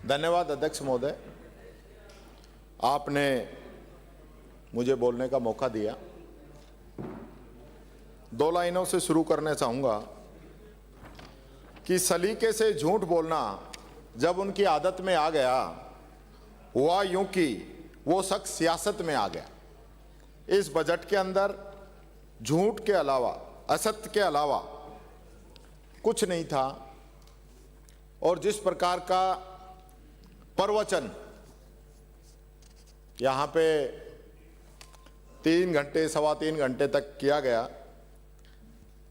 धन्यवाद अध्यक्ष महोदय, आपने मुझे बोलने का मौका दिया। 2 लाइनों से शुरू करना चाहूँगा कि सलीके से झूठ बोलना जब उनकी आदत में आ गया, हुआ यूं कि वो शख्स सियासत में आ गया। इस बजट के अंदर झूठ के अलावा, असत्य के अलावा कुछ नहीं था, और जिस प्रकार का प्रवचन यहाँ पे 3 घंटे, सवा 3 घंटे तक किया गया,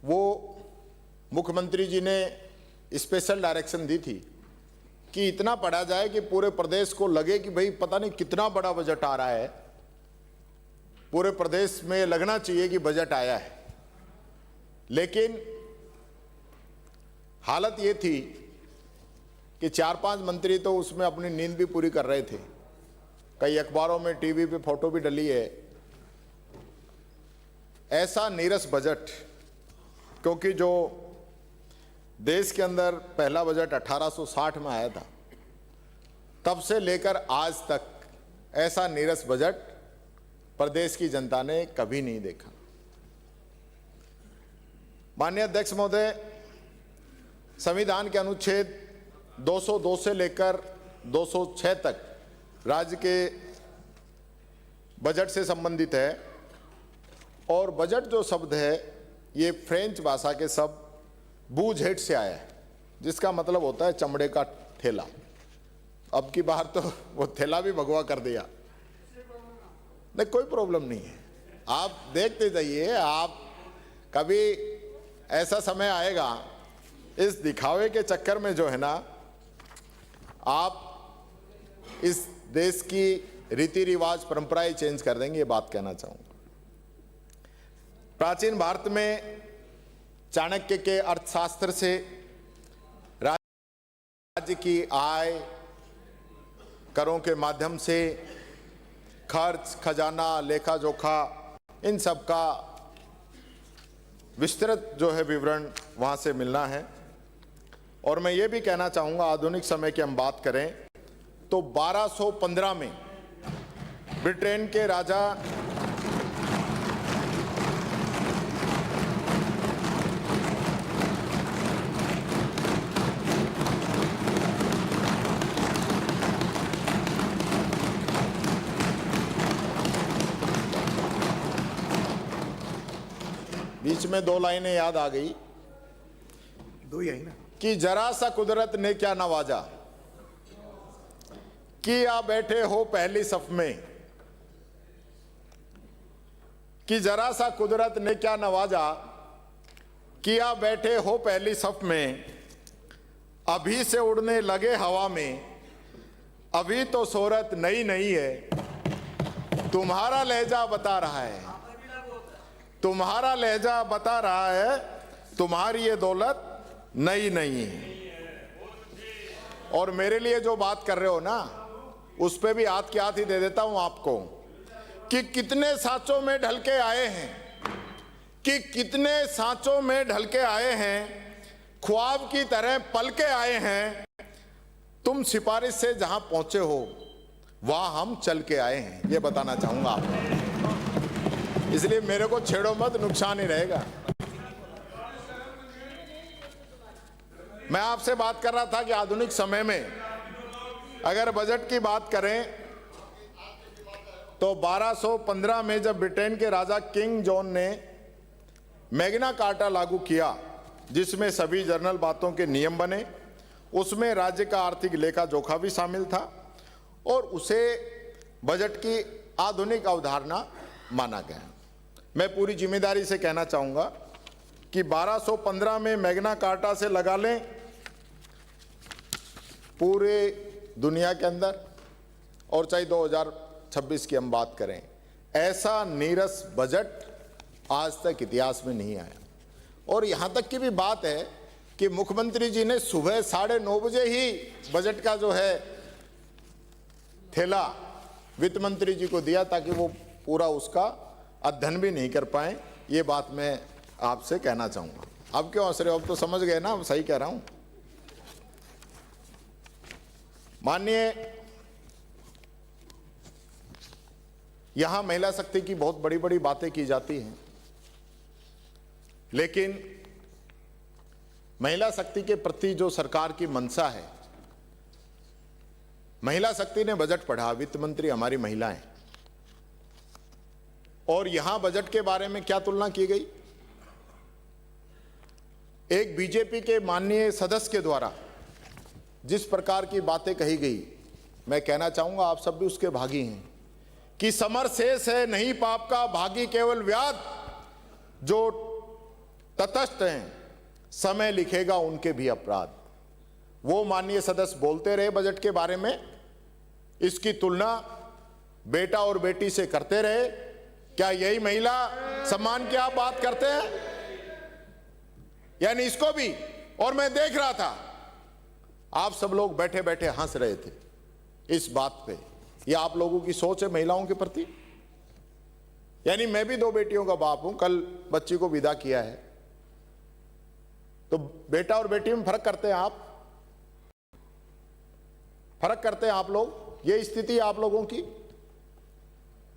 वो मुख्यमंत्री जी ने स्पेशल डायरेक्शन दी थी कि इतना पढ़ा जाए कि पूरे प्रदेश को लगे कि भाई पता नहीं कितना बड़ा बजट आ रहा है, पूरे प्रदेश में लगना चाहिए कि बजट आया है। लेकिन हालत ये थी कि 4-5 मंत्री तो उसमें अपनी नींद भी पूरी कर रहे थे। कई अखबारों में, टीवी पे फोटो भी डली है। ऐसा नीरस बजट, क्योंकि जो देश के अंदर पहला बजट 1860 में आया था, तब से लेकर आज तक ऐसा नीरस बजट प्रदेश की जनता ने कभी नहीं देखा। माननीय अध्यक्ष महोदय, संविधान के अनुच्छेद 202 से लेकर 206 तक राज्य के बजट से संबंधित है, और बजट जो शब्द है ये फ्रेंच भाषा के शब्द बूझेट से आया है, जिसका मतलब होता है चमड़े का थैला। अब की बार तो वो थैला भी भगवा कर दिया। नहीं, कोई प्रॉब्लम नहीं है, आप देखते जाइए। आप कभी ऐसा समय आएगा, इस दिखावे के चक्कर में जो है ना, आप इस देश की रीति रिवाज, परंपराएं चेंज कर देंगे। ये बात कहना चाहूंगा। प्राचीन भारत में चाणक्य के अर्थशास्त्र से राज्य की आय, करों के माध्यम से खर्च, खजाना, लेखा जोखा, इन सब का विस्तृत जो है विवरण वहां से मिलना है। और मैं ये भी कहना चाहूँगा, आधुनिक समय की हम बात करें तो 1215 में ब्रिटेन के राजा बीच में 2 लाइनें याद आ गई, 2 ही आई ना, कि जरा सा कुदरत ने क्या नवाजा, कि आ बैठे हो पहली सफ में, कि जरा सा कुदरत ने क्या नवाजा, कि आ बैठे हो पहली सफ में, अभी से उड़ने लगे हवा में, अभी तो सूरत नई नई है, तुम्हारा लहजा बता रहा है, तुम्हारा लहजा बता रहा है, तुम्हारी ये दौलत नई नई है। और मेरे लिए जो बात कर रहे हो ना, उस पे भी हाथ के हाथ ही दे देता हूं आपको, कि कितने सांचों में ढल के आए हैं, कि कितने सांचों में ढल के आए हैं, ख्वाब की तरह पल के आए हैं, तुम सिफारिश से जहां पहुंचे हो वहां हम चल के आए हैं। ये बताना चाहूंगा आपको, इसलिए मेरे को छेड़ो मत, नुकसान ही रहेगा। मैं आपसे बात कर रहा था कि आधुनिक समय में अगर बजट की बात करें तो 1215 में जब ब्रिटेन के राजा किंग जॉन ने मैग्ना कार्टा लागू किया, जिसमें सभी जर्नल बातों के नियम बने, उसमें राज्य का आर्थिक लेखा जोखा भी शामिल था, और उसे बजट की आधुनिक अवधारणा माना गया। मैं पूरी जिम्मेदारी से कहना चाहूँगा कि 1215 में मैग्ना कार्टा से लगा लें पूरे दुनिया के अंदर, और चाहे 2026 की हम बात करें, ऐसा नीरस बजट आज तक इतिहास में नहीं आया। और यहाँ तक की भी बात है कि मुख्यमंत्री जी ने सुबह 9:30 बजे ही बजट का जो है थैला वित्त मंत्री जी को दिया, ताकि वो पूरा उसका अध्ययन भी नहीं कर पाए। ये बात मैं आपसे कहना चाहूँगा। अब क्यों हंस रहे हो? अब तो समझ गए ना, सही कह रहा हूँ। माननीय, यहां महिला शक्ति की बहुत बड़ी बड़ी बातें की जाती हैं, लेकिन महिला शक्ति के प्रति जो सरकार की मंशा है, महिला शक्ति ने बजट पढ़ा, वित्त मंत्री हमारी महिलाएं, और यहां बजट के बारे में क्या तुलना की गई। एक बीजेपी के माननीय सदस्य के द्वारा जिस प्रकार की बातें कही गई, मैं कहना चाहूंगा आप सब भी उसके भागी हैं कि समर शेष है नहीं पाप का, भागी केवल व्याध, जो तटस्थ हैं समय लिखेगा उनके भी अपराध। वो माननीय सदस्य बोलते रहे बजट के बारे में, इसकी तुलना बेटा और बेटी से करते रहे। क्या यही महिला सम्मान की आप बात करते हैं? यानी इसको भी, और मैं देख रहा था आप सब लोग बैठे बैठे हंस रहे थे इस बात पे। यह आप लोगों की सोच है महिलाओं के प्रति? यानी मैं भी 2 बेटियों का बाप हूं, कल बच्ची को विदा किया है, तो बेटा और बेटी में फर्क करते हैं आप? फर्क करते हैं आप लोग? ये स्थिति आप लोगों की।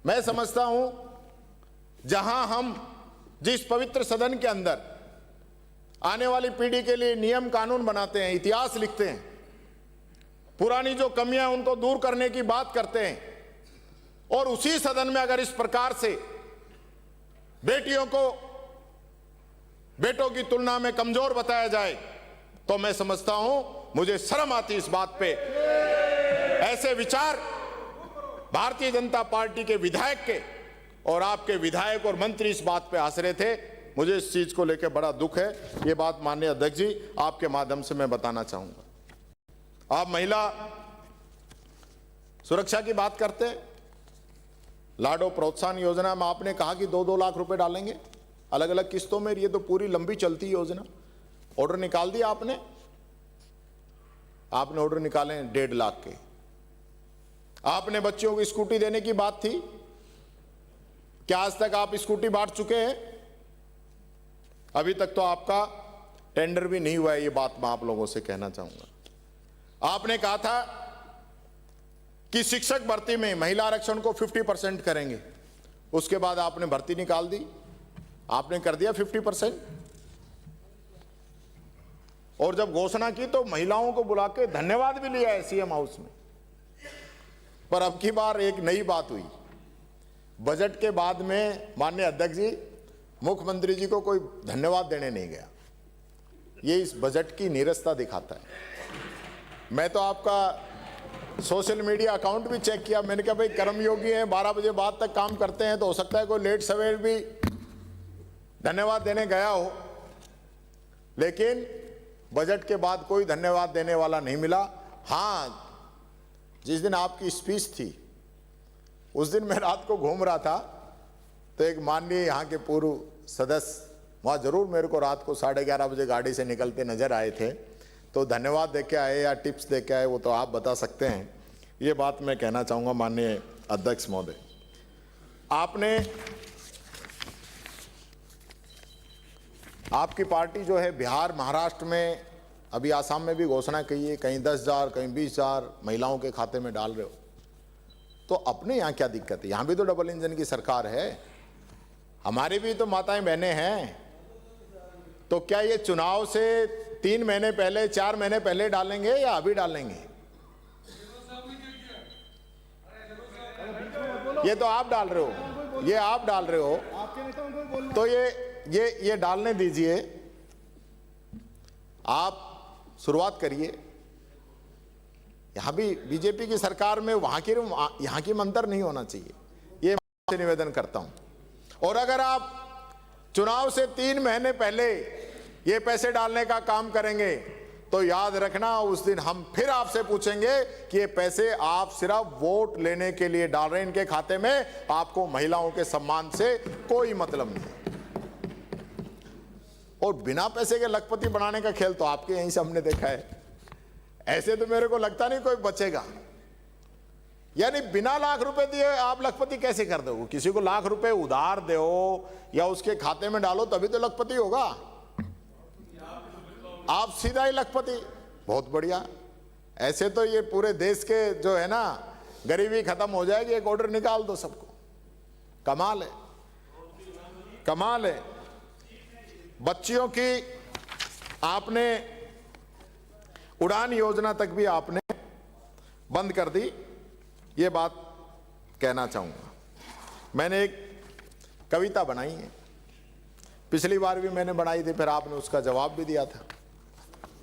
मैं समझता हूं जहां हम जिस पवित्र सदन के अंदर आने वाली पीढ़ी के लिए नियम कानून बनाते हैं, इतिहास लिखते हैं, पुरानी जो कमियां उनको दूर करने की बात करते हैं, और उसी सदन में अगर इस प्रकार से बेटियों को बेटों की तुलना में कमजोर बताया जाए, तो मैं समझता हूं मुझे शर्म आती इस बात पे। ऐसे विचार भारतीय जनता पार्टी के विधायक के, और आपके विधायक और मंत्री इस बात पे हंस रहे थे। मुझे इस चीज को लेकर बड़ा दुख है। ये बात माननीय अध्यक्ष जी आपके माध्यम से मैं बताना चाहूंगा। आप महिला सुरक्षा की बात करते हैं, लाडो प्रोत्साहन योजना में आपने कहा कि 2-2 लाख रुपए डालेंगे अलग अलग किस्तों में। ये तो पूरी लंबी चलती योजना, ऑर्डर निकाल दिया आपने ऑर्डर निकाले 1.5 लाख के। आपने बच्चों को स्कूटी देने की बात थी, क्या आज तक आप स्कूटी बांट चुके हैं? अभी तक तो आपका टेंडर भी नहीं हुआ है। ये बात मैं आप लोगों से कहना चाहूंगा। आपने कहा था कि शिक्षक भर्ती में महिला आरक्षण को 50% करेंगे, उसके बाद आपने भर्ती निकाल दी, आपने कर दिया 50%। और जब घोषणा की तो महिलाओं को बुला के धन्यवाद भी लिया है सीएम हाउस में। पर अब की बार एक नई बात हुई, बजट के बाद में माननीय अध्यक्ष जी, मुख्यमंत्री जी को कोई धन्यवाद देने नहीं गया। ये इस बजट की नीरसता दिखाता है। मैं तो आपका सोशल मीडिया अकाउंट भी चेक किया, मैंने कहा भाई कर्मयोगी हैं, 12 बजे बाद तक काम करते हैं, तो हो सकता है कोई लेट सवेर भी धन्यवाद देने गया हो, लेकिन बजट के बाद कोई धन्यवाद देने वाला नहीं मिला। हाँ, जिस दिन आपकी स्पीच थी उस दिन मैं रात को घूम रहा था, तो एक माननीय यहाँ के पूर्व सदस्य वहाँ जरूर मेरे को रात को 11:30 बजे गाड़ी से निकलते नजर आए थे। तो धन्यवाद दे के आए या टिप्स दे के आए वो तो आप बता सकते हैं। ये बात मैं कहना चाहूँगा माननीय अध्यक्ष महोदय। आपकी पार्टी जो है बिहार महाराष्ट्र में, अभी आसाम में भी घोषणा की है, कहीं 10,000 कहीं 20,000 महिलाओं के खाते में डाल रहे हो, तो अपने यहाँ क्या दिक्कत है? यहाँ भी तो डबल इंजन की सरकार है, हमारी भी तो माताएं बहनें हैं। तो क्या ये चुनाव से 3 महीने पहले 4 महीने पहले डालेंगे या अभी डालेंगे? ये तो आप डाल रहे हो, ये आप डाल रहे हो, तो ये डालने दीजिए, आप शुरुआत करिए। यहां भी बीजेपी की सरकार में यहाँ की मंतर नहीं होना चाहिए, ये मैं निवेदन करता हूं। और अगर आप चुनाव से 3 महीने पहले ये पैसे डालने का काम करेंगे तो याद रखना उस दिन हम फिर आपसे पूछेंगे कि ये पैसे आप सिर्फ वोट लेने के लिए डाल रहे हैं इनके खाते में, आपको महिलाओं के सम्मान से कोई मतलब नहीं। और बिना पैसे के लखपति बनाने का खेल तो आपके यहीं से हमने देखा है। ऐसे तो मेरे को लगता नहीं कोई बचेगा। यानी बिना लाख रुपए दिए आप लखपति कैसे कर दोगे? किसी को लाख रुपए उधार दो या उसके खाते में डालो तभी तो लखपति होगा। आप सीधा ही लखपति, बहुत बढ़िया। ऐसे तो ये पूरे देश के जो है ना गरीबी खत्म हो जाएगी, एक ऑर्डर निकाल दो सबको। कमाल है, कमाल है। बच्चियों की आपने उड़ान योजना तक भी आपने बंद कर दी, ये बात कहना चाहूंगा। मैंने एक कविता बनाई है, पिछली बार भी मैंने बनाई थी, फिर आपने उसका जवाब भी दिया था।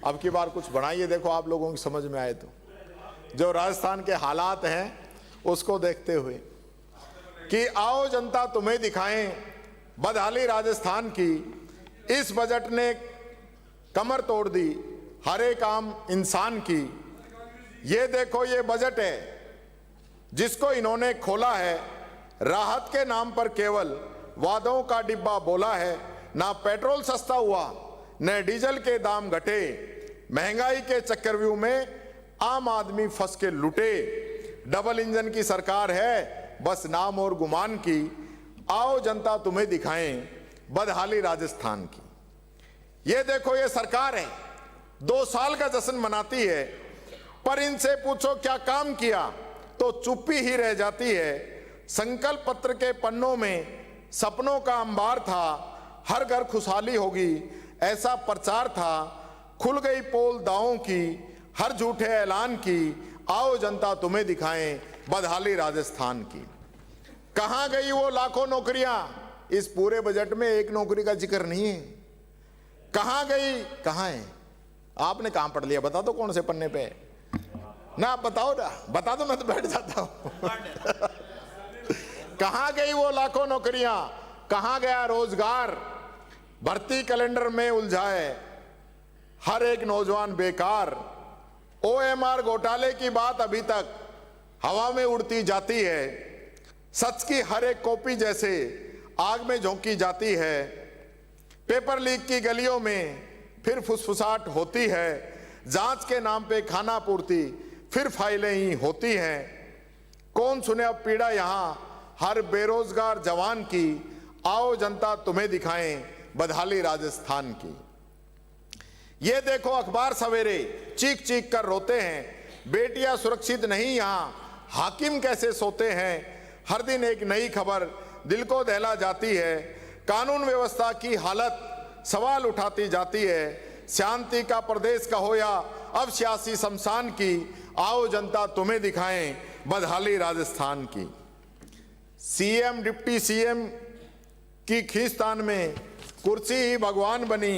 अब की बार कुछ बनाइए, देखो आप लोगों की समझ में आए तो, जो राजस्थान के हालात हैं उसको देखते हुए, कि आओ जनता तुम्हें दिखाएं बदहाली राजस्थान की। इस बजट ने कमर तोड़ दी हर एक आम इंसान की। ये देखो ये बजट है जिसको इन्होंने खोला है, राहत के नाम पर केवल वादों का डिब्बा बोला है। ना पेट्रोल सस्ता हुआ न डीजल के दाम घटे, महंगाई के चक्रव्यूह में आम आदमी फंस के लुटे। डबल इंजन की सरकार है बस नाम और गुमान की। आओ जनता तुम्हें दिखाएं बदहाली राजस्थान की। ये देखो ये सरकार है, 2 साल का जश्न मनाती है, पर इनसे पूछो क्या काम किया तो चुप्पी ही रह जाती है। संकल्प पत्र के पन्नों में सपनों का अंबार था, हर घर खुशहाली होगी ऐसा प्रचार था। खुल गई पोल दावों की, हर झूठे ऐलान की। आओ जनता तुम्हें दिखाएं बदहाली राजस्थान की। कहां गई वो लाखों नौकरियां, इस पूरे बजट में एक नौकरी का जिक्र नहीं है। कहां गई, कहां है? आपने कहां पढ़ लिया, बता दो कौन से पन्ने पे ना, आप बताओ ना, बता दो मैं तो बैठ जाता हूं। कहां गई वो लाखों नौकरियां, कहां गया रोजगार? भर्ती कैलेंडर में उलझाए हर एक नौजवान बेकार। OMR घोटाले की बात अभी तक हवा में उड़ती जाती है। सच की हर एक कॉपी जैसे आग में झोंकी जाती है। पेपर लीक की गलियों में फिर फुसफुसाहट होती है। जांच के नाम पे खाना पूर्ति फिर फाइलें ही होती हैं। कौन सुने अब पीड़ा यहां हर बेरोजगार जवान की। आओ जनता तुम्हें दिखाएं बदहाली राजस्थान की। ये देखो अखबार सवेरे चीख चीख कर रोते हैं, बेटियां सुरक्षित नहीं यहां, हाकिम कैसे सोते हैं। हर दिन एक नई खबर दिल को दहला जाती है। कानून व्यवस्था की हालत सवाल उठाती जाती है। शांति का प्रदेश का हो या अब सियासी शमशान की। आओ जनता तुम्हें दिखाएं बदहाली राजस्थान की। CM डिप्टी CM की खींचतान में कुर्सी ही भगवान बनी।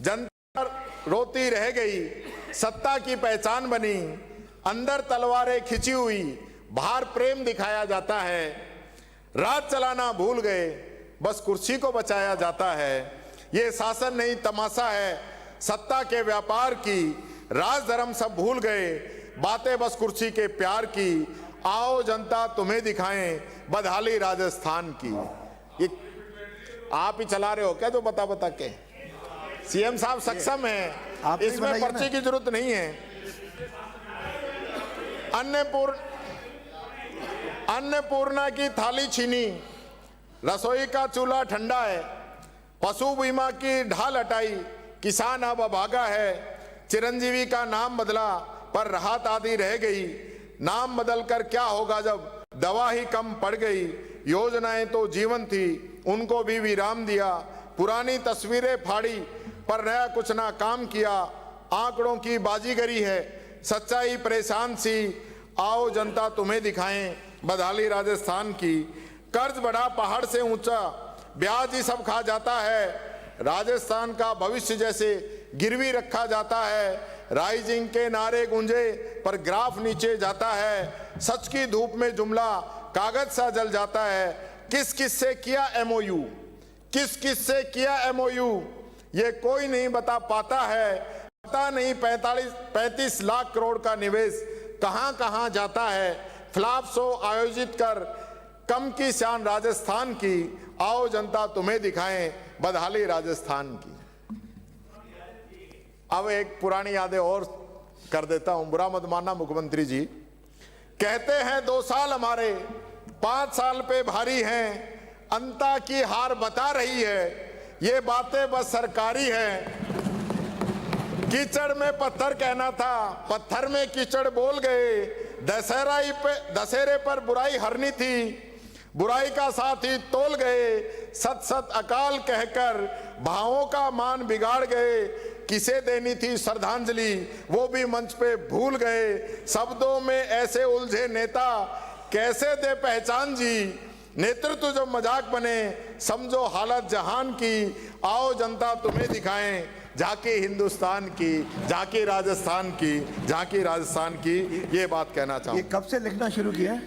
जनता रोती रह गई, सत्ता की पहचान बनी। अंदर तलवारें खिंची हुई, बाहर प्रेम दिखाया जाता है। राज चलाना भूल गए, बस कुर्सी को बचाया जाता है। ये शासन नहीं तमाशा है सत्ता के व्यापार की। राज धर्म सब भूल गए, बातें बस कुर्सी के प्यार की। आओ जनता तुम्हें दिखाएं बदहाली राजस्थान की। ये आप ही चला रहे हो क्या, तो बता बता के? CM साहब सक्षम है, इसमें पर्ची की जरूरत नहीं है। अन्नपूर्णा की थाली छीनी, रसोई का चूल्हा ठंडा है। पशु बीमा की ढाल हटाई, किसान अब अभागा है। चिरंजीवी का नाम बदला पर राहत आदि रह गई। नाम बदलकर क्या होगा जब दवा ही कम पड़ गई। योजनाएं तो जीवन थी, उनको भी विराम दिया। पुरानी तस्वीरें फाड़ी पर नया कुछ ना काम किया। आंकड़ों की बाजीगरी है, सच्चाई परेशान सी। आओ जनता तुम्हें दिखाएं बदहाली राजस्थान की। कर्ज बढ़ा पहाड़ से ऊंचा, ब्याज ही सब खा जाता है। राजस्थान का भविष्य जैसे गिरवी रखा जाता है। राइजिंग के नारे गूंजे पर ग्राफ नीचे जाता है। सच की धूप में जुमला कागज सा जल जाता है। किस किस से किया MOU, किस किस से किया MOU, ये कोई नहीं बता पाता है। पता नहीं 35 लाख करोड़ का निवेश कहां कहां जाता है। फ्लॉप शो आयोजित कर कम की शान राजस्थान की। आओ जनता तुम्हें दिखाएं बदहाली राजस्थान की। अब एक पुरानी यादें और कर देता हूं, बुरा मत मानना मुख्यमंत्री जी। कहते हैं 2 साल हमारे 5 साल पे भारी हैं। अंता की हार बता रही है, ये बातें बस सरकारी है कीचड़ में पत्थर कहना था, पत्थर में कीचड़ बोल गए। दशहरे पर बुराई हरनी थी, बुराई का साथी तोल गए। सत सत अकाल कहकर भावों का मान बिगाड़ गए। किसे देनी थी श्रद्धांजलि वो भी मंच पे भूल गए। शब्दों में ऐसे उलझे नेता कैसे दे पहचान जी। नेतृत्व जो मजाक बने समझो हालत जहान की। आओ जनता तुम्हें दिखाएं झांकी हिंदुस्तान की, झांकी राजस्थान की, झांकी राजस्थान की। ये बात कहना चाहूँ। ये कब से लिखना शुरू किया है?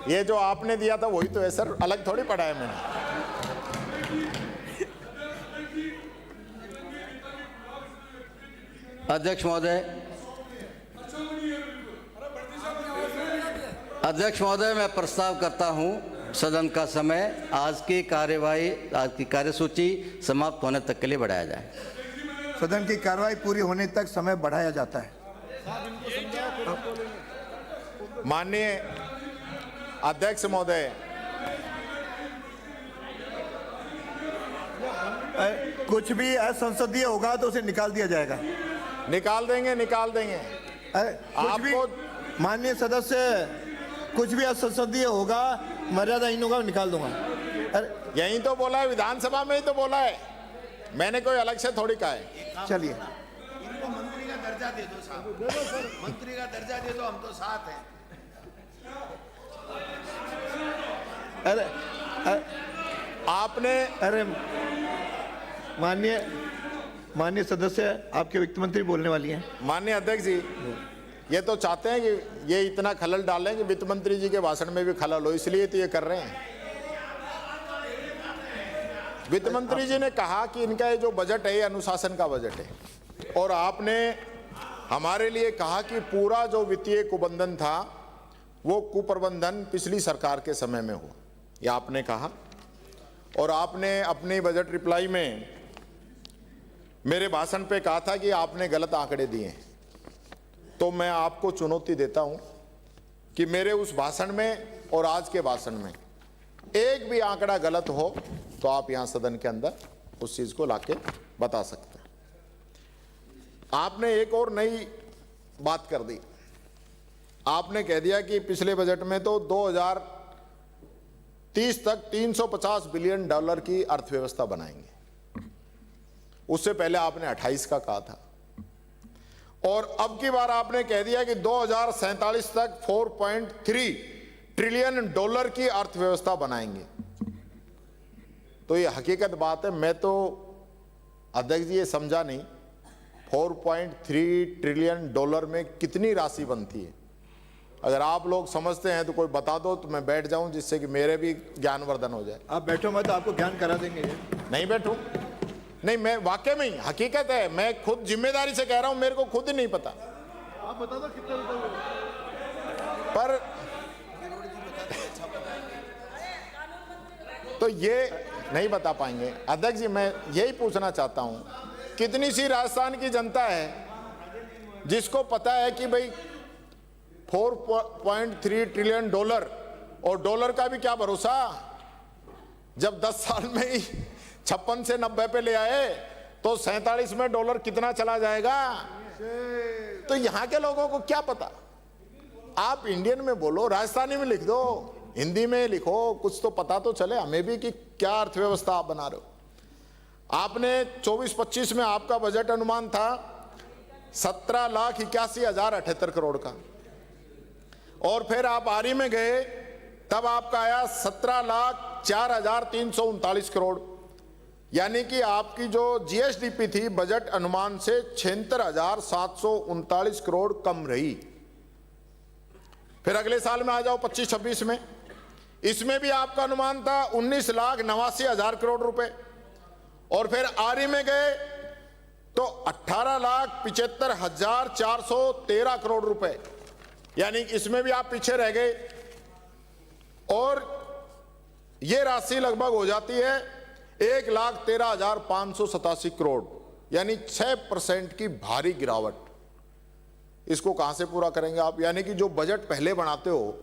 ये जो आपने दिया था वही तो है सर, अलग थोड़ी पढ़ा है मैंने। अध्यक्ष महोदय, मैं प्रस्ताव करता हूं सदन का समय आज की कार्यवाही, आज की कार्यसूची समाप्त होने तक के लिए बढ़ाया जाए। सदन की कार्रवाई पूरी होने तक समय बढ़ाया जाता है। माननीय अध्यक्ष महोदय, कुछ भी असंसदीय होगा तो उसे निकाल दिया जाएगा। निकाल देंगे। कुछ भी माननीय सदस्य, कुछ भी असंसदीय होगा, मर्यादाहीन होगा, निकाल दूंगा। यही तो बोला है, विधानसभा में ही तो बोला है, मैंने कोई अलग से थोड़ी कहा है। चलिए, इनको मंत्री का दर्जा दे दो साहब, मंत्री का दर्जा दे दो, हम तो साथ हैं। अरे माननीय सदस्य, आपके वित्त मंत्री बोलने वाली हैं। माननीय अध्यक्ष जी, ये तो चाहते हैं कि ये इतना खलल डालें कि वित्त मंत्री जी के भाषण में भी खलल हो, इसलिए तो ये कर रहे हैं। वित्त मंत्री जी ने कहा कि इनका ये जो बजट है ये अनुशासन का बजट है, और आपने हमारे लिए कहा कि पूरा जो वित्तीय कुप्रबंधन था वो कुप्रबंधन पिछली सरकार के समय में हुआ, ये आपने कहा। और आपने अपनी बजट रिप्लाई में मेरे भाषण पे कहा था कि आपने गलत आंकड़े दिए। तो मैं आपको चुनौती देता हूं कि मेरे उस भाषण में और आज के भाषण में एक भी आंकड़ा गलत हो तो आप यहां सदन के अंदर उस चीज को लाके बता सकते हैं। आपने एक और नई बात कर दी, आपने कह दिया कि पिछले बजट में तो 2030 तक $350 बिलियन की अर्थव्यवस्था बनाएंगे। उससे पहले आपने 28 का कहा था, और अब की बार आपने कह दिया कि 2047 तक $4.3 ट्रिलियन की अर्थव्यवस्था बनाएंगे। तो ये हकीकत बात है। मैं तो अध्यक्ष जी ये समझा नहीं, 4.3 ट्रिलियन डॉलर में कितनी राशि बनती है। अगर आप लोग समझते हैं तो कोई बता दो तो मैं बैठ जाऊं, जिससे कि मेरे भी ज्ञानवर्धन हो जाए। आप बैठो मत, आपको ज्ञान करा देंगे। नहीं बैठूं, नहीं, मैं वाकई में ही हकीकत है, मैं खुद जिम्मेदारी से कह रहा हूं, मेरे को खुद ही नहीं पता। आप बता दो कितने पर तो ये नहीं बता पाएंगे। अध्यक्ष जी, मैं यही पूछना चाहता हूं, कितनी सी राजस्थान की जनता है जिसको पता है कि भाई 4.3 ट्रिलियन डॉलर, और डॉलर का भी क्या भरोसा, जब 10 साल में ही 56 से 90 पे ले आए तो 47 में डॉलर कितना चला जाएगा। तो यहां के लोगों को क्या पता। आप इंडियन में बोलो, राजस्थानी में लिख दो, हिंदी में लिखो, कुछ तो पता तो चले हमें भी कि क्या अर्थव्यवस्था आप बना रहे हो। आपने 24-25 में आपका बजट अनुमान था 17,81,078 करोड़ का, और फिर आप आरी में गए तब आपका आया 17,04,339 करोड़, यानी कि आपकी जो जीएसडीपी थी बजट अनुमान से 76,739 करोड़ कम रही। फिर अगले साल में आ जाओ 25-26 में, इसमें भी आपका अनुमान था 19,89,000 करोड़ रुपए, और फिर आरी में गए तो 18,75,413 करोड़ रुपए, यानी इसमें भी आप पीछे रह गए। और ये राशि लगभग हो जाती है 1,13,587 करोड़, यानी 6% की भारी गिरावट। इसको कहां से पूरा करेंगे आप। यानी कि जो बजट पहले बनाते हो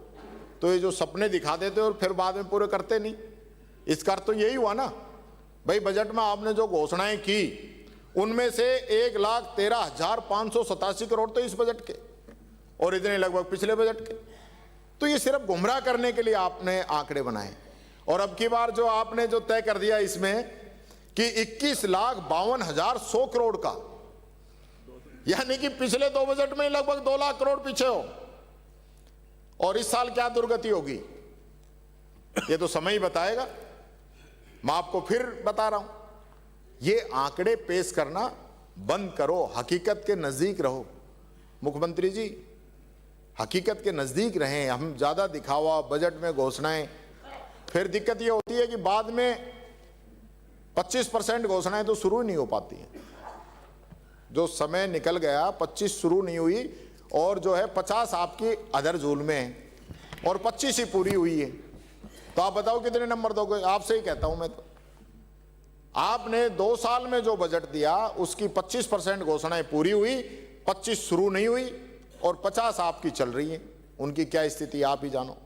तो ये जो सपने दिखा देते हो और फिर बाद में पूरे करते नहीं। इसका अर्थ तो यही हुआ ना भाई, बजट में आपने जो घोषणाएं की उनमें से 1,13,587 करोड़ तो इस बजट के और इतने लगभग पिछले बजट के। तो ये सिर्फ गुमराह करने के लिए आपने आंकड़े बनाए। और अब की बार जो आपने जो तय कर दिया इसमें कि 21,52,100 करोड़ का, यानी कि पिछले 2 बजट में लगभग 2 लाख करोड़ पीछे हो। और इस साल क्या दुर्गति होगी ये तो समय ही बताएगा। मैं आपको फिर बता रहा हूं, ये आंकड़े पेश करना बंद करो, हकीकत के नजदीक रहो। मुख्यमंत्री जी हकीकत के नजदीक रहें। हम ज्यादा दिखावा बजट में घोषणाएं, फिर दिक्कत ये होती है कि बाद में 25% घोषणाएं तो शुरू ही नहीं हो पाती हैं। जो समय निकल गया 25 शुरू नहीं हुई और जो है 50 आपकी अदर झूल में है और 25 ही पूरी हुई है। तो आप बताओ कितने नंबर दोगे? आपसे ही कहता हूं मैं तो। आपने 2 साल में जो बजट दिया उसकी 25% घोषणाएं पूरी हुई, 25 शुरू नहीं हुई और 50 आपकी चल रही हैं। उनकी क्या स्थिति आप ही जानो।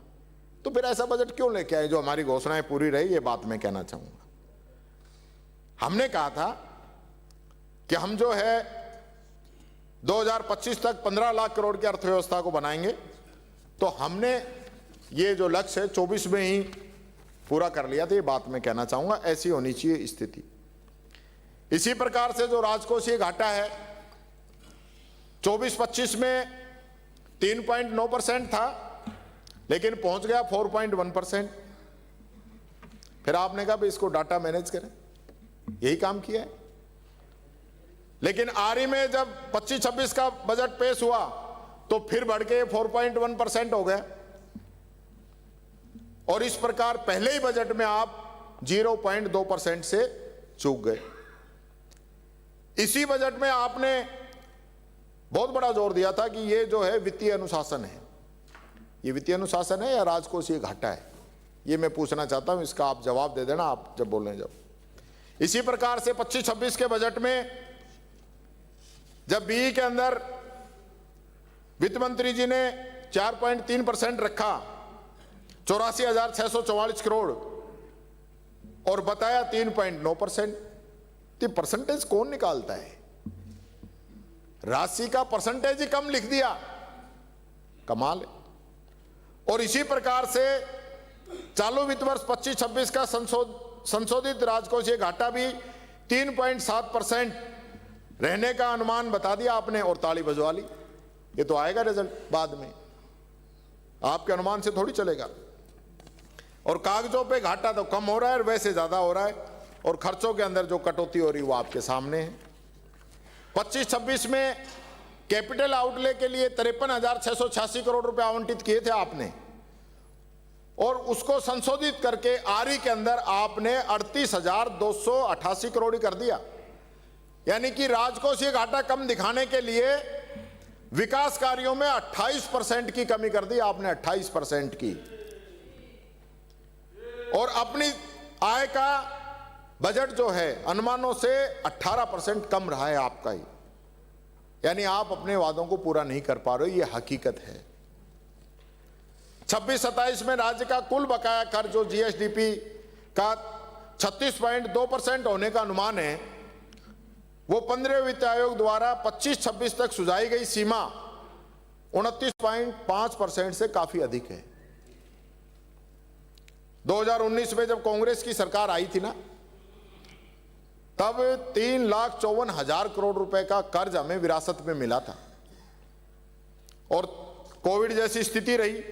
तो फिर ऐसा बजट क्यों लेके आए जो हमारी घोषणाएं पूरी रही? ये बात मैं कहना चाहूंगा। हमने कहा था कि हम जो है 2025 तक 15 लाख करोड़ की अर्थव्यवस्था को बनाएंगे। तो हमने ये जो लक्ष्य है 24 में ही पूरा कर लिया था। ये बात मैं कहना चाहूंगा, ऐसी होनी चाहिए स्थिति। इसी प्रकार से जो राजकोषीय घाटा है 24-25 में 3.9% था, लेकिन पहुंच गया 4.1%। फिर आपने कहा भाई इसको डाटा मैनेज करें, यही काम किया है। लेकिन आरई में जब 25-26 का बजट पेश हुआ तो फिर बढ़ के 4.1% हो गया। और इस प्रकार पहले ही बजट में आप 0.2% से चूक गए। इसी बजट में आपने बहुत बड़ा जोर दिया था कि ये जो है वित्तीय अनुशासन है। ये वित्तीय अनुशासन है या राजकोषीय घाटा है? ये मैं पूछना चाहता हूं, इसका आप जवाब दे देना आप जब बोल रहे हैं। जब इसी प्रकार से 25-26 के बजट में जब बीई के अंदर वित्त मंत्री जी ने 4.3% रखा, 84,644 करोड़, और बताया 3.9%। तो परसेंटेज कौन निकालता है? राशि का परसेंटेज ही कम लिख दिया, कमाल है। और इसी प्रकार से चालू वित्त वर्ष 25-26 का संशोधित राजकोषीय घाटा भी 3.7% रहने का अनुमान बता दिया आपने और ताली बजवा ली। ये तो आएगा रिजल्ट बाद में, आपके अनुमान से थोड़ी चलेगा। और कागजों पे घाटा तो कम हो रहा है और वैसे ज्यादा हो रहा है, और खर्चों के अंदर जो कटौती हो रही वो आपके सामने है। 25-26 में कैपिटल आउटले के लिए 53,686 करोड़ रुपए आवंटित किए थे आपने, और उसको संशोधित करके आरई के अंदर आपने 38,288 करोड़ ही कर दिया। यानी कि राजकोषीय घाटा कम दिखाने के लिए विकास कार्यों में 28% की कमी कर दी आपने, 28% की। और अपनी आय का बजट जो है अनुमानों से 18% कम रहा है आपका ही। यानी आप अपने वादों को पूरा नहीं कर पा रहे हो, ये हकीकत है। 26-27 में राज्य का कुल बकाया कर जो जीएसडीपी का 36.2% होने का अनुमान है, वो 15वें वित्त आयोग द्वारा 25-26 तक सुझाई गई सीमा 29.5% से काफी अधिक है। 2019 में जब कांग्रेस की सरकार आई थी ना, तब 3,54,000 करोड़ रुपए का कर्ज हमें विरासत में मिला था। और कोविड जैसी स्थिति रही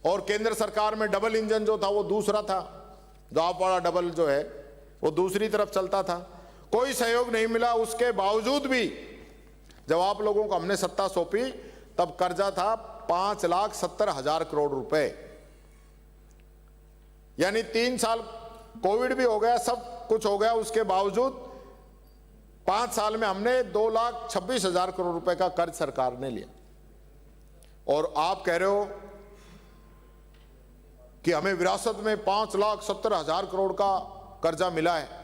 और केंद्र सरकार में डबल इंजन जो था वो दूसरा था, जो आप वाला डबल जो है वो दूसरी तरफ चलता था, कोई सहयोग नहीं मिला। उसके बावजूद भी जब आप लोगों को हमने सत्ता सौंपी तब कर्जा था 5,70,000 करोड़ रुपए। यानी 3 साल कोविड भी हो गया, सब कुछ हो गया, उसके बावजूद 5 साल में हमने 2,26,000 करोड़ रुपए का कर्ज सरकार ने लिया। और आप कह रहे हो कि हमें विरासत में 5,70,000 करोड़ का कर्जा मिला है,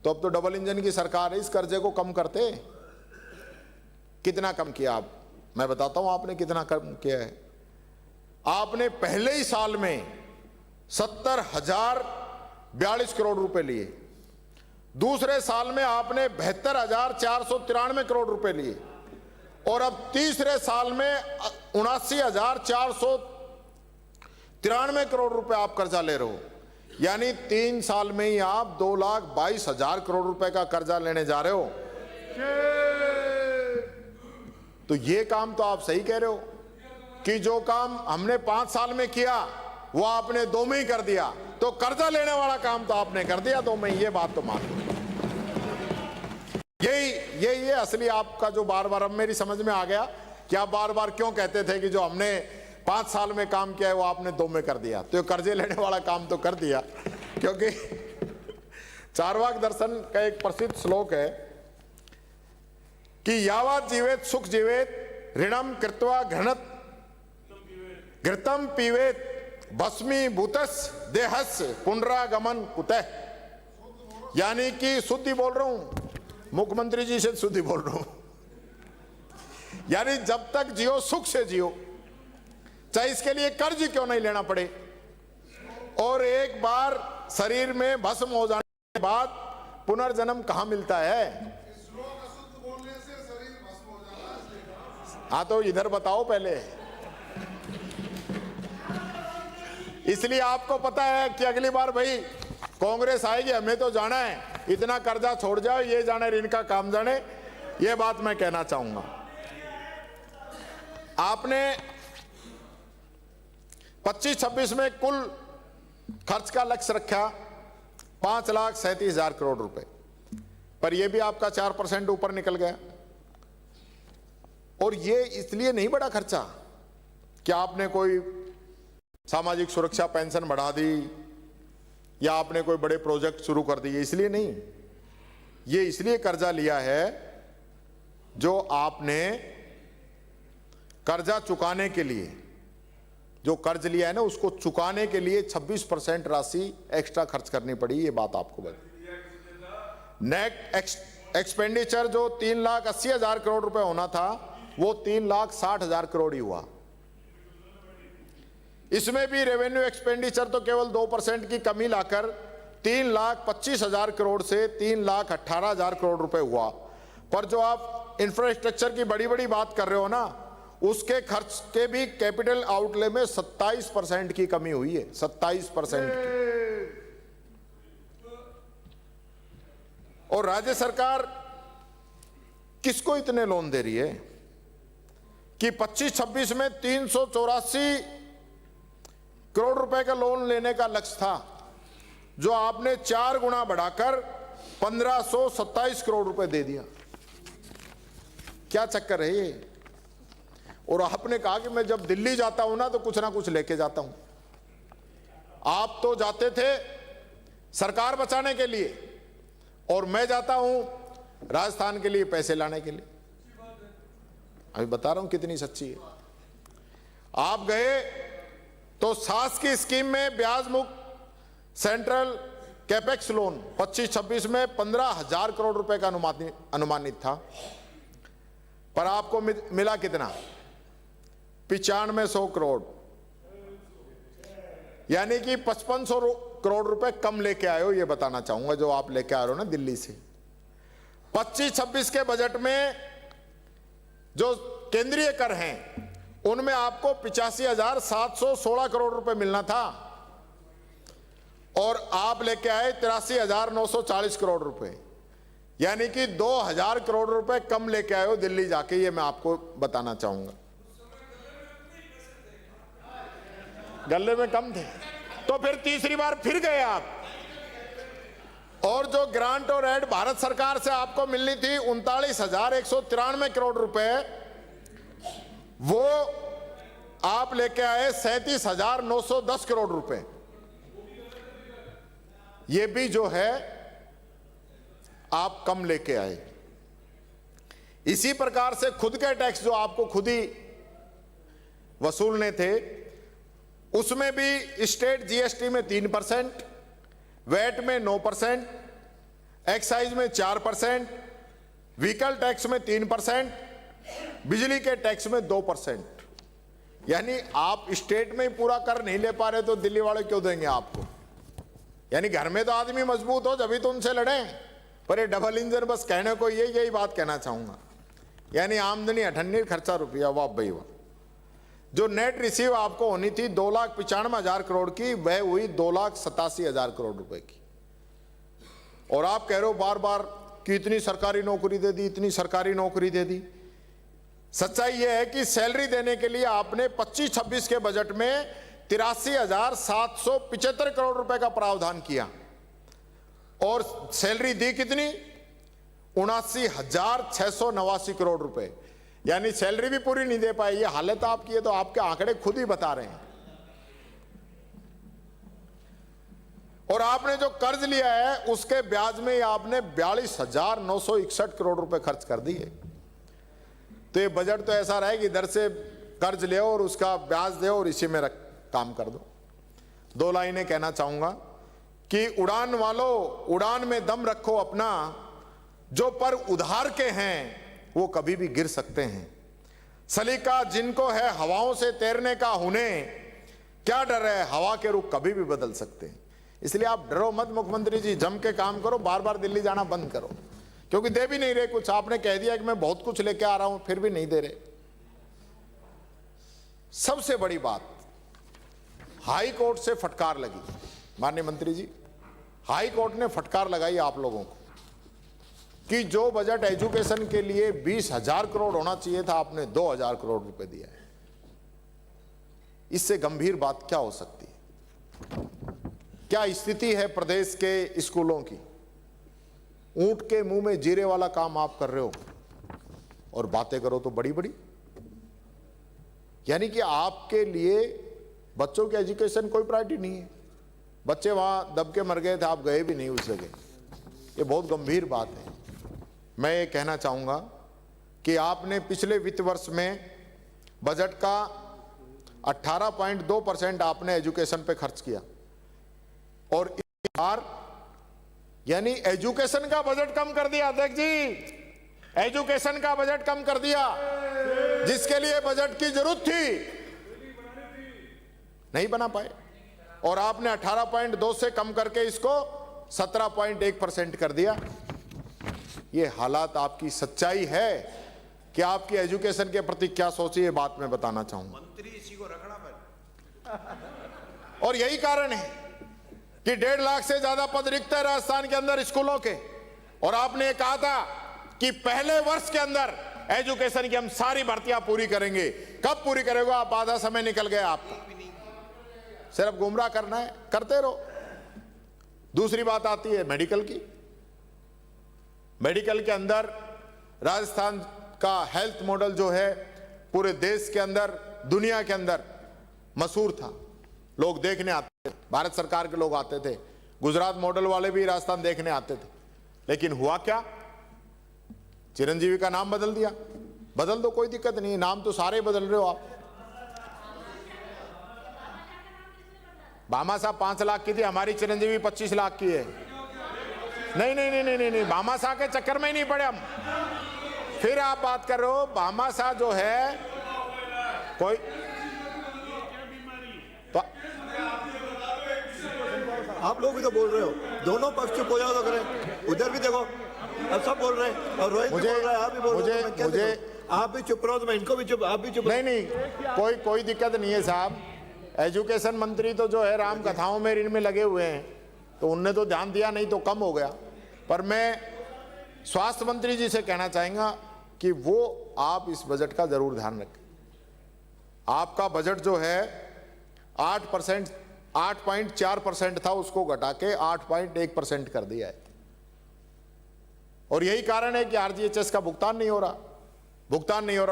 तो अब तो डबल इंजन की सरकार है, इस कर्जे को कम करते। कितना कम किया आप? मैं बताता हूं आपने कितना कम किया है। आपने पहले ही साल में 70,042 करोड़ रुपए लिए। दूसरे साल में आपने 72,493 करोड़ रुपए लिए और अब तीसरे साल में 79,493 करोड़ रुपए आप कर्जा ले रहे हो। यानी 3 साल में ही आप 2,22,000 करोड़ रुपए का कर्जा लेने जा रहे हो। तो ये काम तो आप सही कह रहे हो कि जो काम हमने 5 साल में किया वो आपने 2 में ही कर दिया, तो कर्जा लेने वाला काम तो आपने कर दिया 2 में। ये बात तो मान लो। यही असली आपका जो बार बार अब मेरी समझ में आ गया कि आप बार बार क्यों कहते थे कि जो हमने 5 साल में काम किया है वो आपने 2 में कर दिया। तो कर्जे लेने वाला काम तो कर दिया, क्योंकि चार्वाक दर्शन का एक प्रसिद्ध श्लोक है कि यावत् जीवेत सुख जीवेत ऋणम कृत्वा घृतम पीवेत भस्मी भूतस देहस पुनरागमन कुतः। यानी कि शुद्धि बोल रहा हूं, मुख्यमंत्री जी से शुद्धि बोल रहा हूं। यानी जब तक जियो सुख से जियो, चाहे इसके लिए कर्ज क्यों नहीं लेना पड़े। और एक बार शरीर में भस्म हो जाने के बाद पुनर्जन्म कहां मिलता है? हाँ तो इधर बताओ पहले। इसलिए आपको पता है कि अगली बार भाई कांग्रेस आएगी, हमें तो जाना है, इतना कर्जा छोड़ जाओ, ये जाने इनका काम जाने। ये बात मैं कहना चाहूंगा। आपने 25-26 में कुल खर्च का लक्ष्य रखा 5,37,000 करोड़ रुपए, पर यह भी आपका 4% ऊपर निकल गया। और ये इसलिए नहीं बढ़ा खर्चा कि आपने कोई सामाजिक सुरक्षा पेंशन बढ़ा दी या आपने कोई बड़े प्रोजेक्ट शुरू कर दिए, इसलिए नहीं। ये इसलिए कर्जा लिया है जो आपने कर्जा चुकाने के लिए, जो कर्ज लिया है ना उसको चुकाने के लिए 26% राशि एक्स्ट्रा खर्च करनी पड़ी। ये बात आपको बता। नेट एक्सपेंडिचर जो 3,80,000 करोड़ रुपए होना था वो 3,60,000 करोड़ ही हुआ। इसमें भी रेवेन्यू एक्सपेंडिचर तो केवल 2% की कमी लाकर 3,25,000 करोड़ से 3,18,000 करोड़ रुपए हुआ। पर जो आप इंफ्रास्ट्रक्चर की बड़ी बड़ी बात कर रहे हो ना, उसके खर्च के भी कैपिटल आउटले में 27% की कमी हुई है, 27% की। और राज्य सरकार किसको इतने लोन दे रही है कि 25-26 में 384 करोड़ रुपए का लोन लेने का लक्ष्य था, जो आपने 4 गुना बढ़ाकर 1,527 करोड़ रुपए दे दिया। क्या चक्कर है ये? और आपने कहा कि मैं जब दिल्ली जाता हूं ना तो कुछ ना कुछ लेके जाता हूं। आप तो जाते थे सरकार बचाने के लिए और मैं जाता हूं राजस्थान के लिए पैसे लाने के लिए। अभी बता रहा हूं कितनी सच्ची है। आप गए तो सास की स्कीम में ब्याज मुक्त सेंट्रल कैपेक्स लोन 25-26 में 15,000 करोड़ रुपए का अनुमानित था, पर आपको मिला कितना? 9500 करोड़, यानी कि 5500 करोड़ रुपए कम लेके आए हो। ये बताना चाहूंगा जो आप लेके आ रहे हो ना दिल्ली से। 25-26 के बजट में जो केंद्रीय कर हैं उनमें आपको 85,716 करोड़ रुपए मिलना था और आप लेके आए 83,940 करोड़ रुपए, यानी कि 2,000 करोड़ रुपए कम लेके आए हो दिल्ली जाके। ये मैं आपको बताना चाहूंगा। गले में कम थे तो फिर तीसरी बार फिर गए आप, और जो ग्रांट और एड भारत सरकार से आपको मिलनी थी 39,193 करोड़ रुपए, वो आप लेके आए 37,910 करोड़ रुपए। ये भी जो है आप कम लेके आए। इसी प्रकार से खुद के टैक्स जो आपको खुद ही वसूलने थे, उसमें भी स्टेट जीएसटी में 3%, वैट में 9%, एक्साइज में 4%, व्हीकल टैक्स में 3%, बिजली के टैक्स में 2%। यानी आप स्टेट में ही पूरा कर नहीं ले पा रहे तो दिल्ली वाले क्यों देंगे आपको? यानी घर में तो आदमी मजबूत हो जब तो उनसे लड़ें, पर ये डबल इंजन बस कहने को यही बात कहना चाहूंगा। यानी आमदनी 98, खर्चा रुपया, वाह भाई वाह। जो नेट रिसीव आपको होनी थी 2,95,000 करोड़ की, वह हुई 2,87,000 करोड़ रुपए की। और आप कह रहे हो बार बार कि इतनी सरकारी नौकरी दे दी, इतनी सरकारी नौकरी दे दी। सच्चाई यह है कि सैलरी देने के लिए आपने 25-26 के बजट में 83,775 करोड़ रुपए का प्रावधान किया, और सैलरी दी कितनी? 79,689 करोड़ रुपए। यानी सैलरी भी पूरी नहीं दे पाए। ये हालत आपकी है तो आपके आंकड़े खुद ही बता रहे हैं। और आपने जो कर्ज लिया है उसके ब्याज में आपने 42,961 करोड़ रुपए खर्च कर दिए। तो ये बजट तो ऐसा रहे कि इधर से कर्ज ले और उसका ब्याज दे और इसी में काम कर दो। 2 लाइनें कहना चाहूंगा कि उड़ान वालों, उड़ान में दम रखो अपना, जो पर उधार के हैं वो कभी भी गिर सकते हैं। सलीका जिनको है हवाओं से तैरने का, उन्हें क्या डर है, हवा के रुख कभी भी बदल सकते हैं। इसलिए आप डरो मत मुख्यमंत्री जी, जम के काम करो, बार बार दिल्ली जाना बंद करो, क्योंकि दे भी नहीं रहे कुछ। आपने कह दिया कि मैं बहुत कुछ लेके आ रहा हूं, फिर भी नहीं दे रहे। सबसे बड़ी बात, हाई कोर्ट से फटकार लगी। माननीय मंत्री जी, हाई कोर्ट ने फटकार लगाई आप लोगों को कि जो बजट एजुकेशन के लिए 20,000 करोड़ होना चाहिए था, आपने 2,000 करोड़ रुपए दिया है। इससे गंभीर बात क्या हो सकती है? क्या स्थिति है प्रदेश के स्कूलों की? ऊंट के मुंह में जीरे वाला काम आप कर रहे हो और बातें करो तो बड़ी बड़ी। यानी कि आपके लिए बच्चों की एजुकेशन कोई प्रायोरिटी नहीं है। बच्चे वहां दब के मर गए थे, आप गए भी नहीं उस जगह। ये बहुत गंभीर बात है। मैं ये कहना चाहूंगा कि आपने पिछले वित्त वर्ष में बजट का 18.2% आपने एजुकेशन पे खर्च किया, और इस बार यानी एजुकेशन का बजट कम कर दिया। अध्यक्ष जी, एजुकेशन का बजट कम कर दिया, जिसके लिए बजट की जरूरत थी नहीं बना पाए। और आपने 18.2 से कम करके इसको 17.1% कर दिया। ये हालात आपकी सच्चाई है कि आपकी एजुकेशन के प्रति क्या सोची, ये बात मैं बताना चाहूंगा। मंत्री इसी को रखना पड़े। और यही कारण है कि 1.5 लाख से ज्यादा पद रिक्त है राजस्थान के अंदर स्कूलों के। और आपने कहा था कि पहले वर्ष के अंदर एजुकेशन की हम सारी भर्तियां पूरी करेंगे। कब पूरी करेगा आप? आधा समय निकल गया आपका। सिर्फ गुमराह करना है, करते रहो। दूसरी बात आती है मेडिकल की। मेडिकल के अंदर राजस्थान का हेल्थ मॉडल जो है पूरे देश के अंदर, दुनिया के अंदर मशहूर था। लोग देखने आते थे, भारत सरकार के लोग आते थे, गुजरात मॉडल वाले भी राजस्थान देखने आते थे। लेकिन हुआ क्या? चिरंजीवी का नाम बदल दिया। बदल दो, कोई दिक्कत नहीं है, नाम तो सारे बदल रहे हो आप। भामा साहब 5 लाख की थी, हमारी चिरंजीवी 25 लाख की है। नहीं नहीं नहीं नहीं नहीं, भामा साहब के चक्कर में ही नहीं पड़े हम। फिर आप बात कर रहे हो भामा साहब जो है कोई तो आप लोग भी तो बोल रहे हो, दोनों पक्ष चुप हो जाओ तो करें। उधर भी देखो, अब सब बोल रहे हैं, और रोहित भी बोल रहा है, आप भी बोल रहे हो, तो मुझे आप भी चुप रहो तो मैं इनको भी चुप, आप भी चुप। नहीं नहीं, कोई दिक्कत नहीं है साहब। एजुकेशन मंत्री तो जो है राम कथाओं में इनमें लगे हुए हैं, तो उनने तो ध्यान दिया, नहीं तो कम हो गया। पर मैं स्वास्थ्य मंत्री जी से कहना चाहूंगा कि वो आप इस बजट का जरूर ध्यान रखें। आपका बजट जो है 8.4% था, उसको घटा के 8.1% कर दिया है। और यही कारण है कि आरजीएचएस का भुगतान नहीं हो रहा।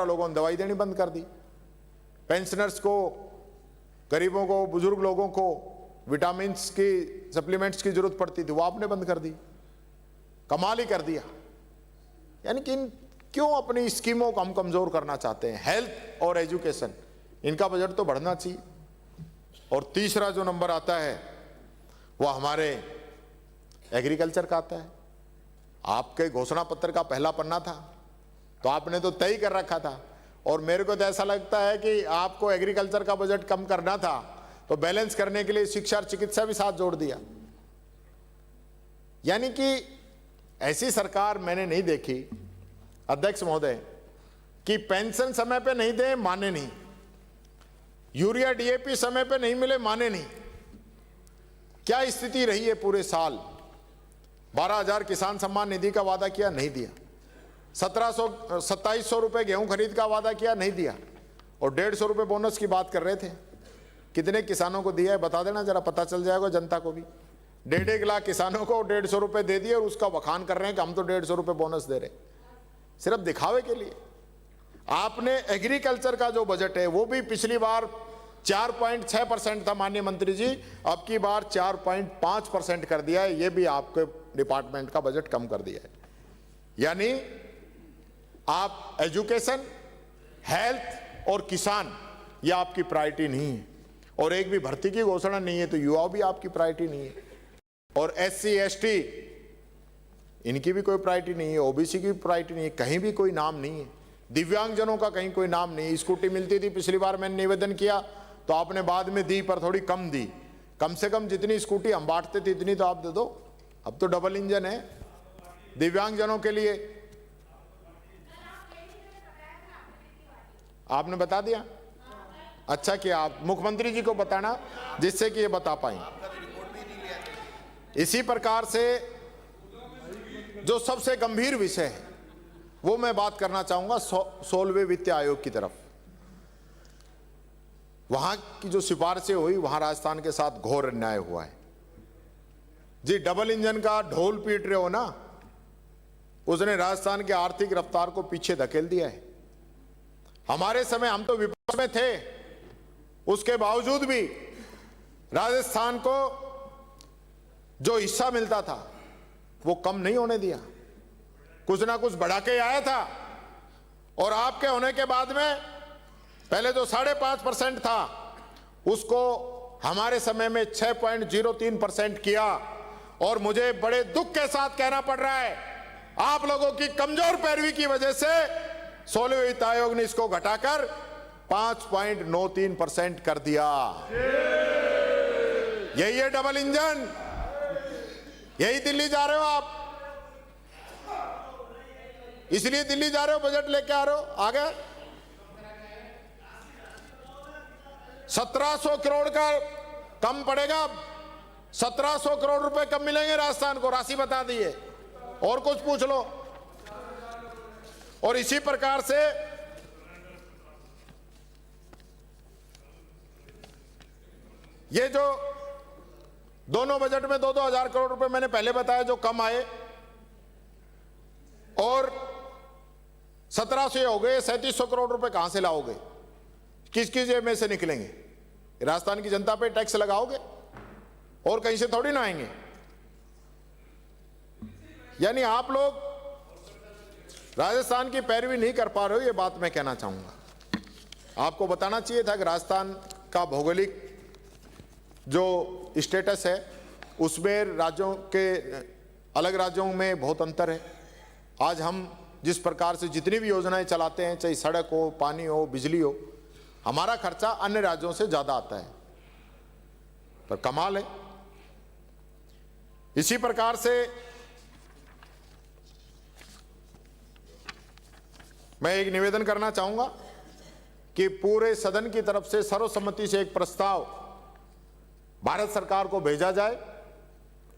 लोगों ने दवाई देनी बंद कर दी। पेंशनर्स को, गरीबों को, बुजुर्ग लोगों को विटामिन की, सप्लीमेंट्स की जरूरत पड़ती थी, वो आपने बंद कर दी। कमाल ही कर दिया। यानी कि क्यों अपनी स्कीमों को हम कमजोर करना चाहते हैं? हेल्थ और एजुकेशन, इनका बजट तो बढ़ना चाहिए। और तीसरा जो नंबर आता है वो हमारे एग्रीकल्चर का आता है। आपके घोषणा पत्र का पहला पन्ना था, तो आपने तो तय कर रखा था और मेरे को तो ऐसा लगता है कि आपको एग्रीकल्चर का बजट कम करना था तो बैलेंस करने के लिए शिक्षा और चिकित्सा भी साथ जोड़ दिया। यानी कि ऐसी सरकार मैंने नहीं देखी अध्यक्ष महोदय कि पेंशन समय पे नहीं दे माने नहीं, यूरिया डीएपी समय पे नहीं मिले माने नहीं। क्या स्थिति रही है पूरे साल? 12,000 किसान सम्मान निधि का वादा किया, नहीं दिया। 2700 रुपए गेहूं खरीद का वादा किया, नहीं दिया। और 150 रुपए बोनस की बात कर रहे थे, कितने किसानों को दिया है बता देना जरा, पता चल जाएगा जनता को भी। 1.5 लाख किसानों को 150 रुपए दे दिए और उसका बखान कर रहे हैं कि हम तो 150 रुपए बोनस दे रहे, सिर्फ दिखावे के लिए। आपने एग्रीकल्चर का जो बजट है वो भी पिछली बार 4.6% था माननीय मंत्री जी, अब की बार 4.5% कर दिया है। ये भी आपके डिपार्टमेंट का बजट कम कर दिया है। यानी आप एजुकेशन, हेल्थ और किसान ये आपकी प्रायोरिटी नहीं है, और एक भी भर्ती की घोषणा नहीं है, तो युवा भी आपकी प्रायोरिटी नहीं है, और SC ST इनकी भी कोई प्रायोरिटी नहीं है, OBC की भी प्रायोरिटी नहीं है, कहीं भी कोई नाम नहीं है, दिव्यांगजनों का कहीं कोई नाम नहीं है। स्कूटी मिलती थी, पिछली बार मैंने निवेदन किया तो आपने बाद में दी पर थोड़ी कम दी। कम से कम जितनी स्कूटी हम बांटते थे इतनी तो आप दे दो। अब तो डबल इंजन है दिव्यांगजनों के लिए, आपने बता दिया। अच्छा किया आप मुख्यमंत्री जी को बताना जिससे कि ये बता पाए। इसी प्रकार से जो सबसे गंभीर विषय है वो मैं बात करना चाहूंगा 16वें वित्त आयोग की तरफ। वहां की जो सिफारिशें हुई वहां राजस्थान के साथ घोर अन्याय हुआ है जी। डबल इंजन का ढोल पीट रहे हो ना, उसने राजस्थान के आर्थिक रफ्तार को पीछे धकेल दिया है। हमारे समय हम तो विपक्ष में थे, उसके बावजूद भी राजस्थान को जो हिस्सा मिलता था वो कम नहीं होने दिया, कुछ ना कुछ बढ़ा के आया था। और आपके होने के बाद में पहले जो 5.5% था उसको हमारे समय में 6.03% किया। और मुझे बड़े दुख के साथ कहना पड़ रहा है, आप लोगों की कमजोर पैरवी की वजह से 16वें वित्त आयोग ने इसको घटाकर 5.93% कर दिया। यही है डबल इंजन, यही दिल्ली जा रहे हो आप, इसलिए दिल्ली जा रहे हो, बजट लेके आ रहे हो। आगे 1700 करोड़ का कम पड़ेगा, 1700 करोड़ रुपए कम मिलेंगे राजस्थान को, राशि बता दी है, और कुछ पूछ लो। और इसी प्रकार से ये जो दोनों बजट में 2-2 हजार करोड़ रुपए मैंने पहले बताया जो कम आए, और 1700 हो गए, 3700 करोड़ रुपए कहां से लाओगे? किस किस जेब में से निकलेंगे? राजस्थान की जनता पे टैक्स लगाओगे और कहीं से थोड़ी ना आएंगे। यानी आप लोग राजस्थान की पैरवी नहीं कर पा रहे हो, ये बात मैं कहना चाहूंगा। आपको बताना चाहिए था कि राजस्थान का भौगोलिक जो स्टेटस है उसमें राज्यों के अलग राज्यों में बहुत अंतर है। आज हम जिस प्रकार से जितनी भी योजनाएं चलाते हैं, चाहे सड़क हो, पानी हो, बिजली हो, हमारा खर्चा अन्य राज्यों से ज्यादा आता है, पर कमाल है। इसी प्रकार से मैं एक निवेदन करना चाहूंगा कि पूरे सदन की तरफ से सर्वसम्मति से एक प्रस्ताव भारत सरकार को भेजा जाए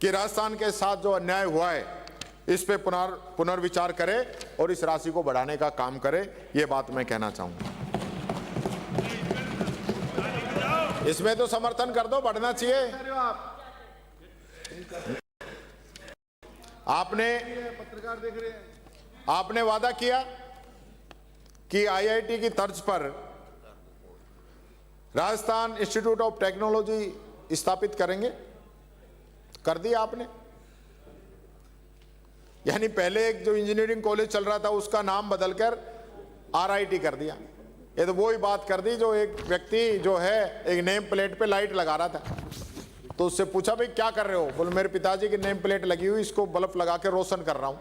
कि राजस्थान के साथ जो अन्याय हुआ है इस पे पुनर्विचार करे और इस राशि को बढ़ाने का काम करे। ये बात मैं कहना चाहूंगा। इसमें तो समर्थन कर दो, बढ़ना चाहिए। आपने वादा किया कि IIT की तर्ज पर राजस्थान इंस्टीट्यूट ऑफ टेक्नोलॉजी स्थापित करेंगे, कर दिया आपने। यानी पहले एक जो इंजीनियरिंग कॉलेज चल रहा था उसका नाम बदलकर RIT कर दिया। ये तो वही बात कर दी जो एक व्यक्ति जो है एक नेम प्लेट पे लाइट लगा रहा था, तो उससे पूछा भाई क्या कर रहे हो? बोले मेरे पिताजी की नेम प्लेट लगी हुई, इसको बल्ब लगा के रोशन कर रहा हूं।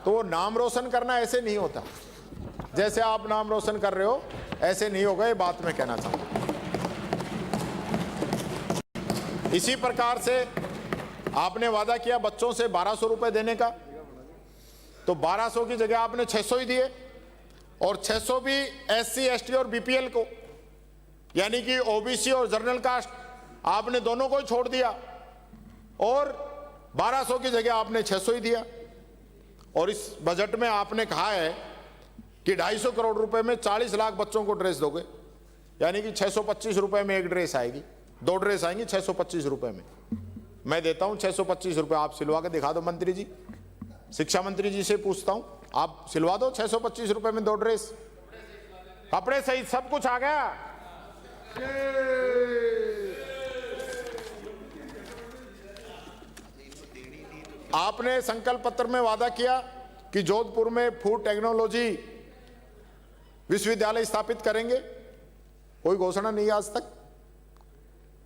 तो वो नाम रोशन करना ऐसे नहीं होता। जैसे आप नाम रोशन कर रहे हो ऐसे नहीं होगा, ये बात मैं कहना चाहूंगा। इसी प्रकार से आपने वादा किया बच्चों से 1200 रुपए देने का, तो 1200 की जगह आपने 600 ही दिए, और 600 भी SC ST और BPL को, यानी कि OBC और जनरल कास्ट आपने दोनों को ही छोड़ दिया, और 1200 की जगह आपने 600 ही दिया। और इस बजट में आपने कहा है कि 250 करोड़ रुपए में 40 लाख बच्चों को ड्रेस दोगे, यानी कि 625 रुपए में एक ड्रेस आएगी, 2 ड्रेस आएंगी 625 रुपए में। मैं देता हूं 625 रुपए, आप सिलवा के दिखा दो मंत्री जी, शिक्षा मंत्री जी से पूछता हूं, आप सिलवा दो 625 रुपए में 2 ड्रेस, कपड़े सहित सब कुछ आ गया। आपने संकल्प पत्र में वादा किया कि जोधपुर में फूड टेक्नोलॉजी विश्वविद्यालय स्थापित करेंगे, कोई घोषणा नहीं आज तक।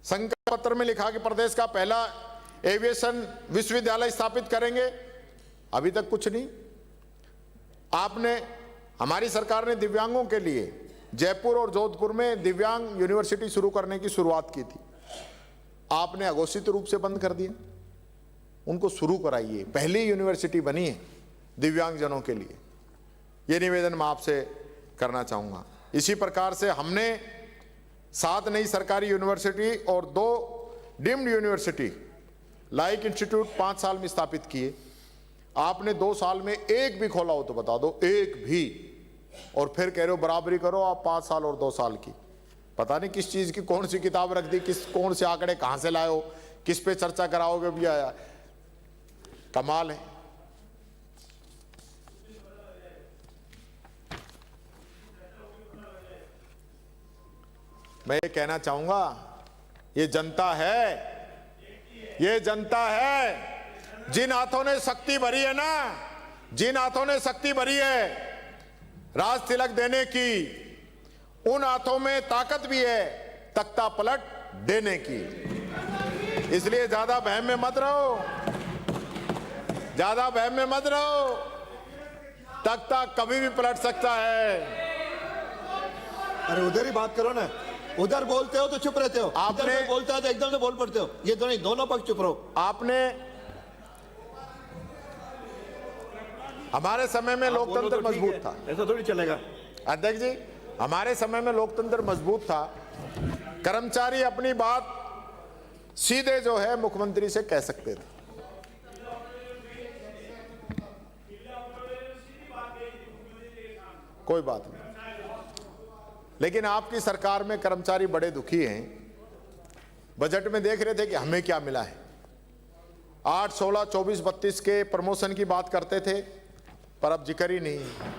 संकल्प पत्र में लिखा कि प्रदेश का पहला एविएशन विश्वविद्यालय स्थापित करेंगे, अभी तक कुछ नहीं। आपने, हमारी सरकार ने दिव्यांगों के लिए जयपुर और जोधपुर में दिव्यांग यूनिवर्सिटी शुरू करने की शुरुआत की थी, आपने अघोषित रूप से बंद कर दिया। उनको शुरू कराइए, पहली यूनिवर्सिटी बनी है दिव्यांगजनों के लिए, ये निवेदन मैं आपसे करना चाहूंगा। इसी प्रकार से हमने 7 नई सरकारी यूनिवर्सिटी और 2 डीम्ड यूनिवर्सिटी लाइक इंस्टीट्यूट 5 साल में स्थापित किए। आपने 2 साल में एक भी खोला हो तो बता दो, एक भी, और फिर कह रहे हो बराबरी करो आप 5 साल और 2 साल की। पता नहीं किस चीज की कौन सी किताब रख दी, कौन से आंकड़े कहां से लाए हो, किस पे चर्चा कराओगे भैया, कमाल है। मैं ये कहना चाहूंगा, ये जनता है, ये जनता है, जिन हाथों ने शक्ति भरी है ना, जिन हाथों ने शक्ति भरी है राज तिलक देने की, उन हाथों में ताकत भी है तख्ता पलट देने की। इसलिए ज्यादा बहम में मत रहो, ज्यादा बहम में मत रहो, तख्ता कभी भी पलट सकता है। अरे उधर ही बात करो ना, उधर बोलते हो तो चुप रहते हो, आपने बोलता है तो एकदम से बोल पड़ते हो, ये दोनों पक्ष चुप रहो। आपने, हमारे समय में लोकतंत्र मजबूत था, ऐसा थोड़ी चलेगा अध्यक्ष जी, हमारे समय में लोकतंत्र मजबूत था, कर्मचारी अपनी बात सीधे जो है मुख्यमंत्री से कह सकते थे। कोई बात नहीं, लेकिन आपकी सरकार में कर्मचारी बड़े दुखी हैं। बजट में देख रहे थे कि हमें क्या मिला है, 8, 16, 24, 32 के प्रमोशन की बात करते थे, पर अब जिक्र ही नहीं है।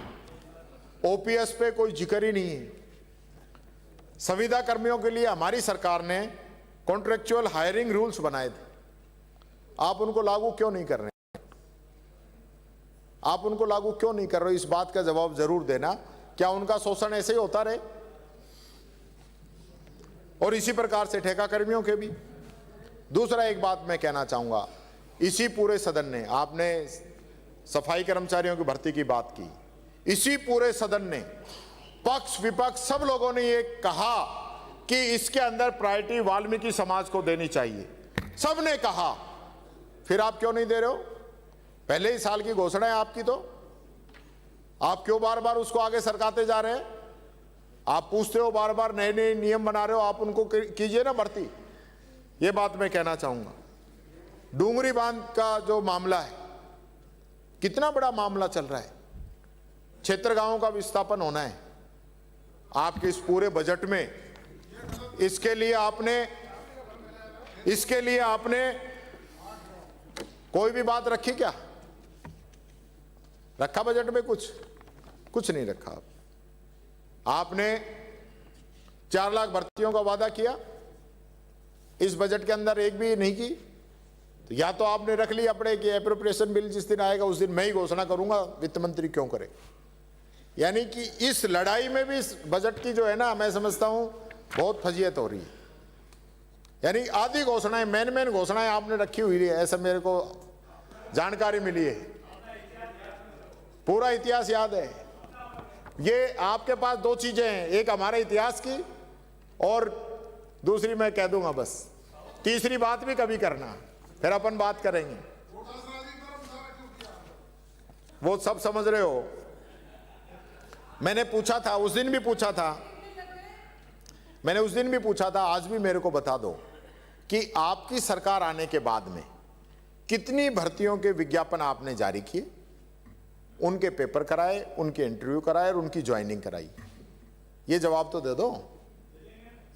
OPS पे कोई जिक्र ही नहीं है। संविदा कर्मियों के लिए हमारी सरकार ने कॉन्ट्रेक्चुअल हायरिंग रूल्स बनाए थे, आप उनको लागू क्यों नहीं कर रहे? आप उनको लागू क्यों नहीं कर रहे? इस बात का जवाब जरूर देना। क्या उनका शोषण ऐसे ही होता रहे? और इसी प्रकार से ठेका कर्मियों के भी। दूसरा एक बात मैं कहना चाहूंगा, इसी पूरे सदन ने, आपने सफाई कर्मचारियों की भर्ती की बात की, इसी पूरे सदन ने, पक्ष विपक्ष सब लोगों ने ये कहा कि इसके अंदर प्रायोरिटी वाल्मीकि समाज को देनी चाहिए, सबने कहा। फिर आप क्यों नहीं दे रहे हो? पहले ही साल की घोषणा है आपकी, तो आप क्यों बार बार उसको आगे सरकाते जा रहे हैं? आप पूछते हो बार बार, नए नए नियम बना रहे हो, आप उनको कीजिए ना भर्ती। ये बात मैं कहना चाहूंगा। डूंगरी बांध का जो मामला है, कितना बड़ा मामला चल रहा है, क्षेत्र गांवों का विस्थापन होना है आपके इस पूरे बजट में। इसके लिए आपने कोई भी बात रखी क्या? रखा बजट में? कुछ नहीं रखा। आपने 4 लाख भर्तियों का वादा किया, इस बजट के अंदर एक भी नहीं की। तो या तो आपने रख ली अपने कि एप्रोप्रिएशन बिल जिस दिन आएगा उस दिन मैं ही घोषणा करूंगा, वित्त मंत्री क्यों करे। यानी कि इस लड़ाई में भी इस बजट की जो है ना, मैं समझता हूं बहुत फजीयत हो रही है। यानी आधी घोषणाएं, मेन घोषणाएं आपने रखी हुई है, ऐसा मेरे को जानकारी मिली है। पूरा इतिहास याद है। ये आपके पास दो चीजें हैं, एक हमारे इतिहास की और दूसरी मैं कह दूंगा बस, तीसरी बात भी कभी करना, फिर अपन बात करेंगे। वो सब समझ रहे हो। मैंने पूछा था उस दिन भी पूछा था, मैंने उस दिन भी पूछा था, आज भी मेरे को बता दो कि आपकी सरकार आने के बाद में कितनी भर्तियों के विज्ञापन आपने जारी किए, उनके पेपर कराए, उनके इंटरव्यू कराए और उनकी ज्वाइनिंग कराई। ये जवाब तो दे दो।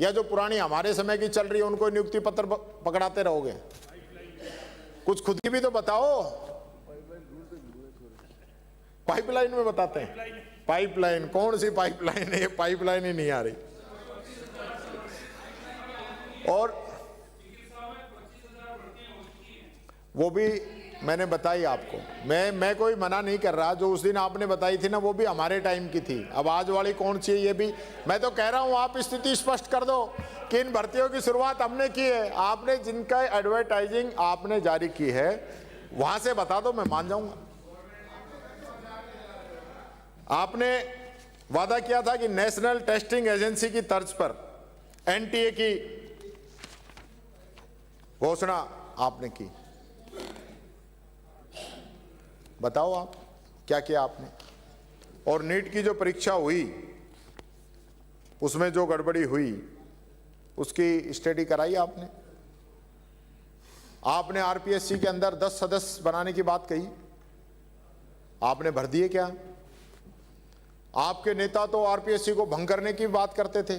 या जो पुरानी हमारे समय की चल रही है उनको नियुक्ति पत्र पकड़ाते रहोगे? कुछ खुद की भी तो बताओ। पाइपलाइन में बताते हैं। पाइपलाइन कौन सी पाइपलाइन है? ये पाइपलाइन ही नहीं आ रही। और वो भी मैंने बताई आपको। मैं कोई मना नहीं कर रहा, जो उस दिन आपने बताई थी ना वो भी हमारे टाइम की थी। अब आज वाली कौन सी है ये भी मैं तो कह रहा हूं, आप स्थिति स्पष्ट कर दो कि इन भर्तियों की शुरुआत हमने की है। आपने जिनका एडवर्टाइजिंग आपने जारी की है वहां से बता दो, मैं मान जाऊंगा। आपने वादा किया था कि नेशनल टेस्टिंग एजेंसी की तर्ज पर एनटीए की घोषणा आपने की। बताओ आप क्या किया आपने? और नीट की जो परीक्षा हुई उसमें जो गड़बड़ी हुई उसकी स्टडी कराई आपने? आपने आरपीएससी के अंदर 10 सदस्य बनाने की बात कही, आपने भर दिए क्या? आपके नेता तो आरपीएससी को भंग करने की बात करते थे,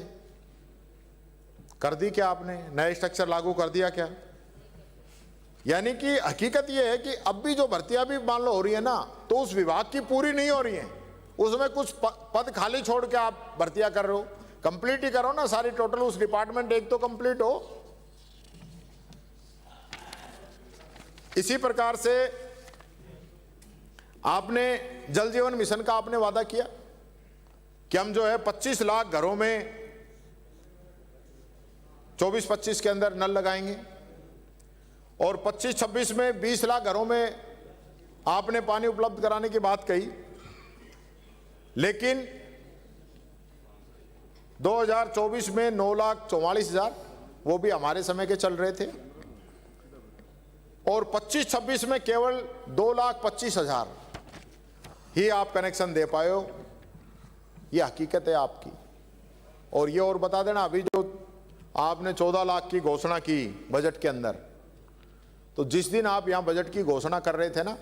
कर दी क्या आपने? नए स्ट्रक्चर लागू कर दिया क्या? यानी कि हकीकत यह है कि अब भी जो भर्तियां भी मान लो हो रही है ना, तो उस विभाग की पूरी नहीं हो रही है, उसमें कुछ पद खाली छोड़ के आप भर्तियां कर रहे हो। कंप्लीट ही करो ना सारी, टोटल उस डिपार्टमेंट एक तो कंप्लीट हो। इसी प्रकार से आपने जल जीवन मिशन का आपने वादा किया कि हम जो है 25 लाख घरों में 24-25 के अंदर नल लगाएंगे और 25-26 में 20 लाख घरों में आपने पानी उपलब्ध कराने की बात कही। लेकिन 2024 में 9,44,000 वो भी हमारे समय के चल रहे थे और 25-26 में केवल 2,25,000 ही आप कनेक्शन दे पाए हो। ये हकीकत है आपकी। और ये और बता देना, अभी जो आपने 14 लाख की घोषणा की बजट के अंदर, तो जिस दिन आप यहां बजट की घोषणा कर रहे थे ना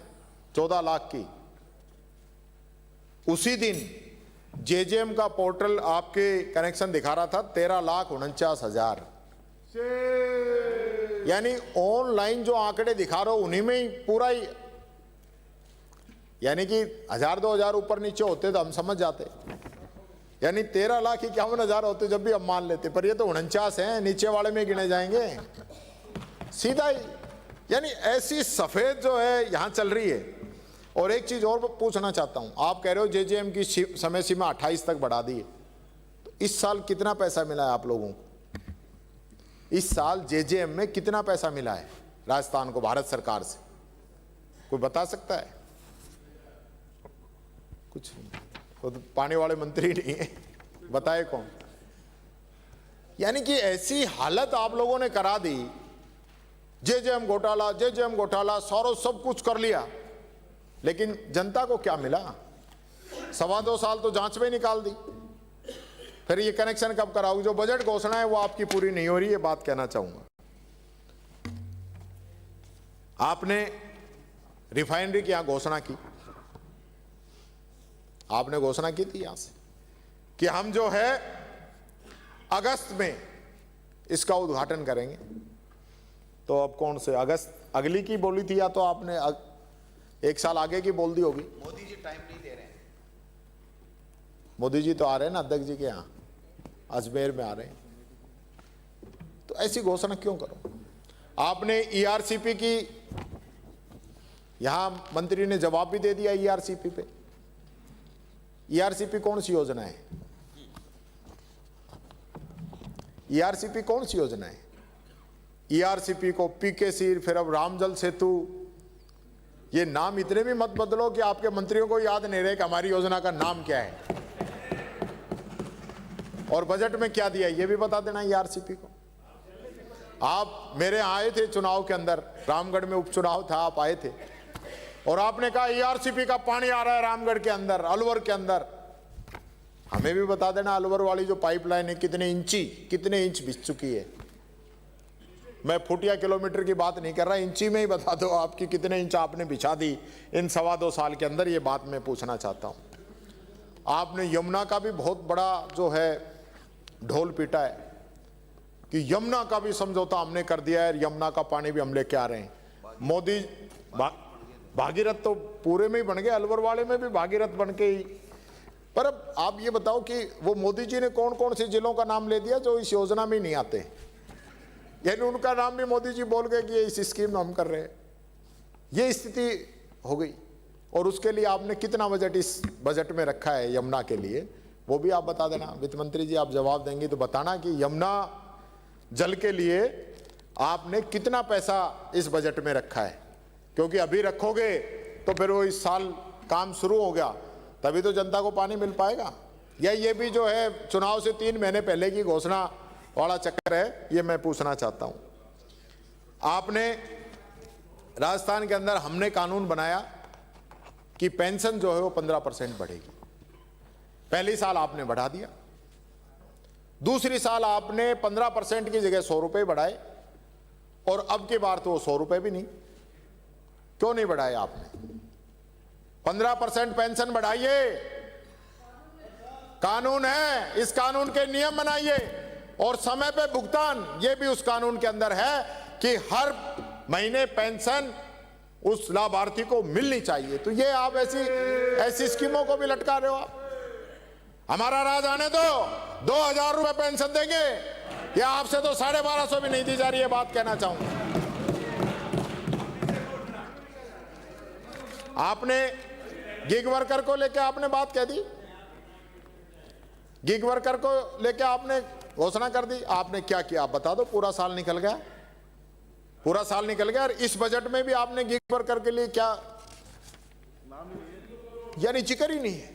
14 लाख की, उसी दिन जेजेएम का पोर्टल आपके कनेक्शन दिखा रहा था 13,49,000। यानी ऑनलाइन जो आंकड़े दिखा रहे हो उन्हीं में ही पूरा ही, यानी कि 1,000-2,000 ऊपर नीचे होते तो हम समझ जाते, यानी 13,51,000 होते जब भी हम मान लेते, पर ये तो 49 हैं, नीचे वाले में गिने जाएंगे सीधा ही। यानी ऐसी सफेद जो है यहां चल रही है। और एक चीज और पूछना चाहता हूं, आप कह रहे हो जेजेएम की समय सीमा 28 तक बढ़ा दी है, तो इस साल कितना पैसा मिला है आप लोगों को? इस साल जेजेएम में कितना पैसा मिला है राजस्थान को भारत सरकार से? कोई बता सकता है? कुछ वो तो पानी वाले मंत्री नहीं है, बताए कौन? यानी कि ऐसी हालत आप लोगों ने करा दी, जेजेएम घोटाला सारो सब कुछ कर लिया, लेकिन जनता को क्या मिला? 2.25 साल तो जांच में निकाल दी, फिर ये कनेक्शन कब कराओगे? जो बजट घोषणा है वो आपकी पूरी नहीं हो रही, ये बात कहना चाहूंगा। आपने रिफाइनरी की यहां घोषणा की, आपने घोषणा की थी यहां से कि हम जो है अगस्त में इसका उद्घाटन करेंगे। तो अब कौन से अगस्त अगली की बोली थी, या तो आपने एक साल आगे की बोल दी होगी? मोदी जी टाइम नहीं दे रहे हैं। मोदी जी तो आ रहे हैं ना अध्यक्ष जी के यहाँ, अजमेर में आ रहे हैं, तो ऐसी घोषणा क्यों करो? आपने ईआरसीपी की, यहां मंत्री ने जवाब भी दे दिया ईआरसीपी पे। ईआरसीपी कौन सी योजना है? ईआरसीपी कौन सी योजना है? ईआरसीपी को पीकेसी, फिर अब रामजल सेतु, ये नाम इतने भी मत बदलो कि आपके मंत्रियों को याद नहीं रहे कि हमारी योजना का नाम क्या है। और बजट में क्या दिया ये भी बता देना ईआरसीपी को। आप मेरे यहाँ आए थे चुनाव के अंदर, रामगढ़ में उपचुनाव था, आप आए थे और आपने कहा ईआरसीपी का पानी आ रहा है रामगढ़ के अंदर, अलवर के अंदर। हमें भी बता देना अलवर वाली जो पाइपलाइन है कितने इंच बिछ चुकी है। मैं फुट या किलोमीटर की बात नहीं कर रहा, इंची में ही बता दो आपकी कितने इंच आपने बिछा दी इन 2.25 साल के अंदर। ये बात मैं पूछना चाहता हूँ। आपने यमुना का भी बहुत बड़ा जो है ढोल पीटा है कि यमुना का भी समझौता हमने कर दिया है, यमुना का पानी भी हम लेके आ रहे हैं। मोदी भागीरथ तो पूरे में ही बन गए, अलवर वाले में भी भागीरथ बन के ही। पर अब आप ये बताओ कि वो मोदी जी ने कौन कौन से जिलों का नाम ले दिया जो इस योजना में नहीं आते, यानी उनका नाम भी मोदी जी बोल गए कि इस स्कीम में हम कर रहे हैं। ये स्थिति हो गई। और उसके लिए आपने कितना बजट इस बजट में रखा है यमुना के लिए, वो भी आप बता देना। वित्त मंत्री जी आप जवाब देंगे तो बताना कि यमुना जल के लिए आपने कितना पैसा इस बजट में रखा है, क्योंकि अभी रखोगे तो फिर वो इस साल काम शुरू हो गया तभी तो जनता को पानी मिल पाएगा। या ये भी जो है चुनाव से 3 महीने पहले की घोषणा वाला चक्कर है, ये मैं पूछना चाहता हूं। आपने राजस्थान के अंदर हमने कानून बनाया कि पेंशन जो है वो 15% बढ़ेगी। पहली साल आपने बढ़ा दिया, दूसरी साल आपने 15% की जगह 100 रुपए बढ़ाए और अब की बार तो वो 100 रुपए भी नहीं। क्यों नहीं बढ़ाए आपने? 15% पेंशन बढ़ाइए, कानून है, इस कानून के नियम बनाइए और समय पे भुगतान ये भी उस कानून के अंदर है कि हर महीने पेंशन उस लाभार्थी को मिलनी चाहिए। तो ये आप ऐसी स्कीमों को भी लटका रहे हो आप। हमारा राज आने दो, 2000 रुपए पेंशन देंगे, या आपसे तो 1250 भी नहीं दी जा रही है, बात कहना चाहूंगा। आपने गिग वर्कर को लेकर आपने बात कह दी, गिग वर्कर को लेकर आपने घोषणा कर दी। आपने क्या किया आप बता दो। पूरा साल निकल गया, पूरा साल निकल गया और इस बजट में भी आपने गिग वर्कर के लिए क्या, यानी जिक्र ही नहीं है।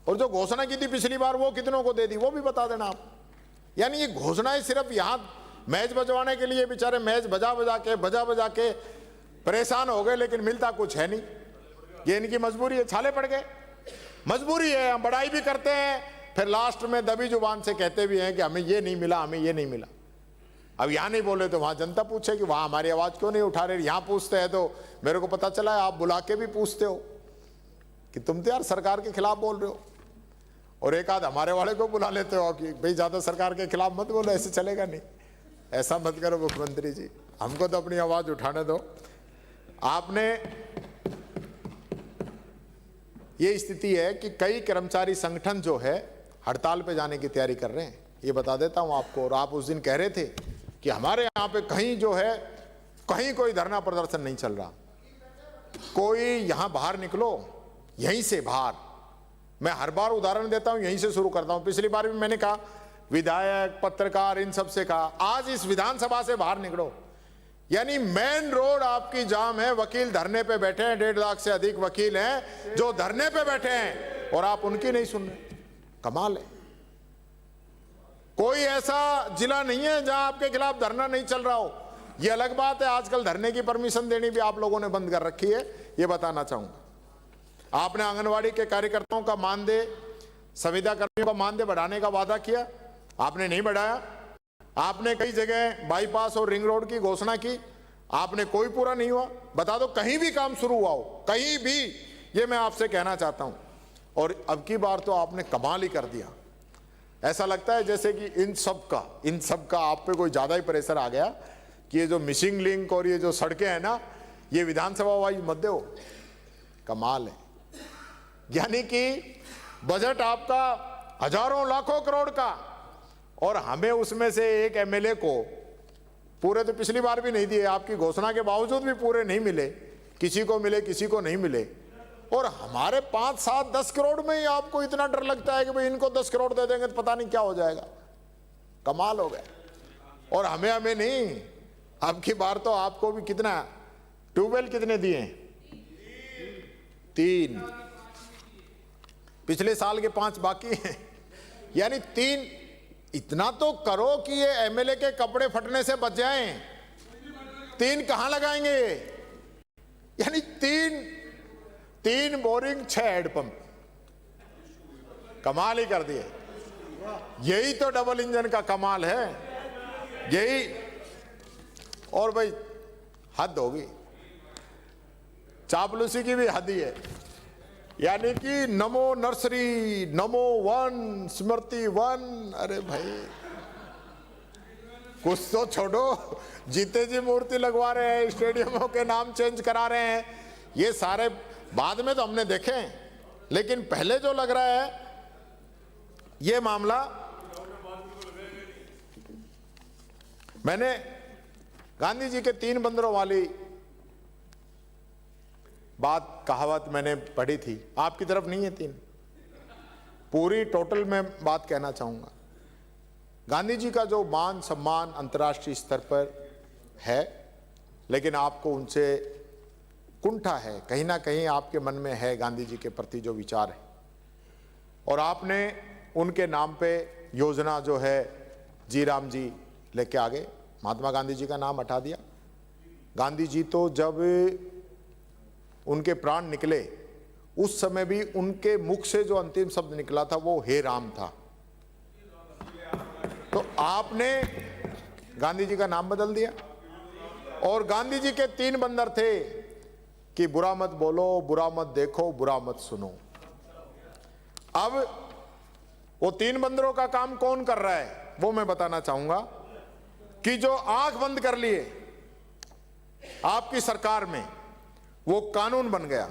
और जो घोषणा की थी पिछली बार वो कितनों को दे दी वो भी बता देना आप। यानी ये घोषणाएं सिर्फ यहां मैच बजवाने के लिए, बेचारे मैच बजा बजा के परेशान हो गए, लेकिन मिलता कुछ है नहीं। ये इनकी मजबूरी है, छाले पड़ गए, मजबूरी है। हम बड़ाई भी करते हैं, फिर लास्ट में दबी जुबान से कहते भी हैं कि हमें ये नहीं मिला, हमें ये नहीं मिला। अब यहां नहीं बोले तो वहां जनता पूछे कि वहां हमारी आवाज क्यों नहीं उठा रहे। यहां पूछते हैं तो मेरे को पता चला है आप बुला के भी पूछते हो कि तुम तो यार सरकार के खिलाफ बोल रहे हो, और एक आध हमारे वाले को बुला लेते हो कि भाई ज्यादा सरकार के खिलाफ मत बोलो, ऐसे चलेगा नहीं, ऐसा मत करो मुख्यमंत्री जी, हमको तो अपनी आवाज उठाने दो। आपने ये स्थिति है कि कई कर्मचारी संगठन जो है हड़ताल पे जाने की तैयारी कर रहे हैं, ये बता देता हूं आपको। और आप उस दिन कह रहे थे कि हमारे यहां पे कहीं जो है कहीं कोई धरना प्रदर्शन नहीं चल रहा, कोई यहां बाहर निकलो, यहीं से बाहर। मैं हर बार उदाहरण देता हूं, यहीं से शुरू करता हूं। पिछली बार भी मैंने कहा विधायक, पत्रकार, इन सब से कहा आज इस विधानसभा से बाहर निकलो। यानी मेन रोड आपकी जाम है, वकील धरने पे बैठे हैं, 1.5 लाख से अधिक वकील हैं जो धरने पे बैठे हैं और आप उनकी नहीं सुन रहे। कमाल है। कोई ऐसा जिला नहीं है जहां आपके खिलाफ धरना नहीं चल रहा हो। यह अलग बात है, आजकल धरने की परमिशन देनी भी आप लोगों ने बंद कर रखी है, यह बताना चाहूंगा। आपने आंगनवाड़ी के कार्यकर्ताओं का मानदेय, संविदा कर्मियों का मानदेय बढ़ाने का वादा किया, आपने नहीं बढ़ाया। आपने कई जगह बाईपास और रिंग रोड की घोषणा की, आपने कोई पूरा नहीं हुआ। बता दो कहीं भी काम शुरू हुआ हो, कहीं भी, ये मैं आपसे कहना चाहता हूं। और अब की बार तो आपने कमाल ही कर दिया। ऐसा लगता है जैसे कि इन सब का आप पे कोई ज्यादा ही प्रेशर आ गया कि ये जो मिसिंग लिंक और ये जो सड़कें हैं ना, ये विधानसभा वाइज मत दो। कमाल है। यानी कि बजट आपका हजारों लाखों करोड़ का, और हमें उसमें से एक एमएलए को पूरे तो पिछली बार भी नहीं दिए, आपकी घोषणा के बावजूद भी पूरे नहीं मिले, किसी को मिले किसी को नहीं मिले। और हमारे 5, 7, 10 करोड़ में ही आपको इतना डर लगता है कि भाई इनको 10 करोड़ दे देंगे तो पता नहीं क्या हो जाएगा। कमाल हो गया। और हमें नहीं, अब की बार तो आपको भी कितना, ट्यूबवेल कितने दिए? 3। पिछले साल के 5 बाकी हैं। यानी तीन, इतना तो करो कि ये एमएलए के कपड़े फटने से बच जाएं। तीन कहां लगाएंगे ये? यानी तीन बोरिंग, 6 हैंडपंप, कमाल ही कर दिए। यही तो डबल इंजन का कमाल है, यही। और भाई हद होगी, चापलूसी की भी हद ही है। यानी कि नमो नर्सरी, नमो वन, स्मृति वन, अरे भाई कुछ तो छोड़ो। जीते जी मूर्ति लगवा रहे हैं, स्टेडियमों के नाम चेंज करा रहे हैं, ये सारे बाद में तो हमने देखे हैं, लेकिन पहले जो लग रहा है ये मामला। मैंने गांधी जी के 3 बंदरों वाली बात, कहावत मैंने पढ़ी थी, आपकी तरफ नहीं है 3, पूरी टोटल में बात कहना चाहूंगा। गांधी जी का जो मान सम्मान अंतर्राष्ट्रीय स्तर पर है, लेकिन आपको उनसे कुंठा है, कहीं ना कहीं आपके मन में है गांधी जी के प्रति जो विचार है, और आपने उनके नाम पे योजना जो है जी राम जी लेके आ गए, महात्मा गांधी जी का नाम हटा दिया। गांधी जी तो जब उनके प्राण निकले उस समय भी उनके मुख से जो अंतिम शब्द निकला था वो हे राम था। तो आपने गांधी जी का नाम बदल दिया। और गांधी जी के 3 बंदर थे कि बुरा मत बोलो, बुरा मत देखो, बुरा मत सुनो। अब वो 3 बंदरों का काम कौन कर रहा है वो मैं बताना चाहूंगा कि जो आंख बंद कर लिए आपकी सरकार में, वो कानून बन गया,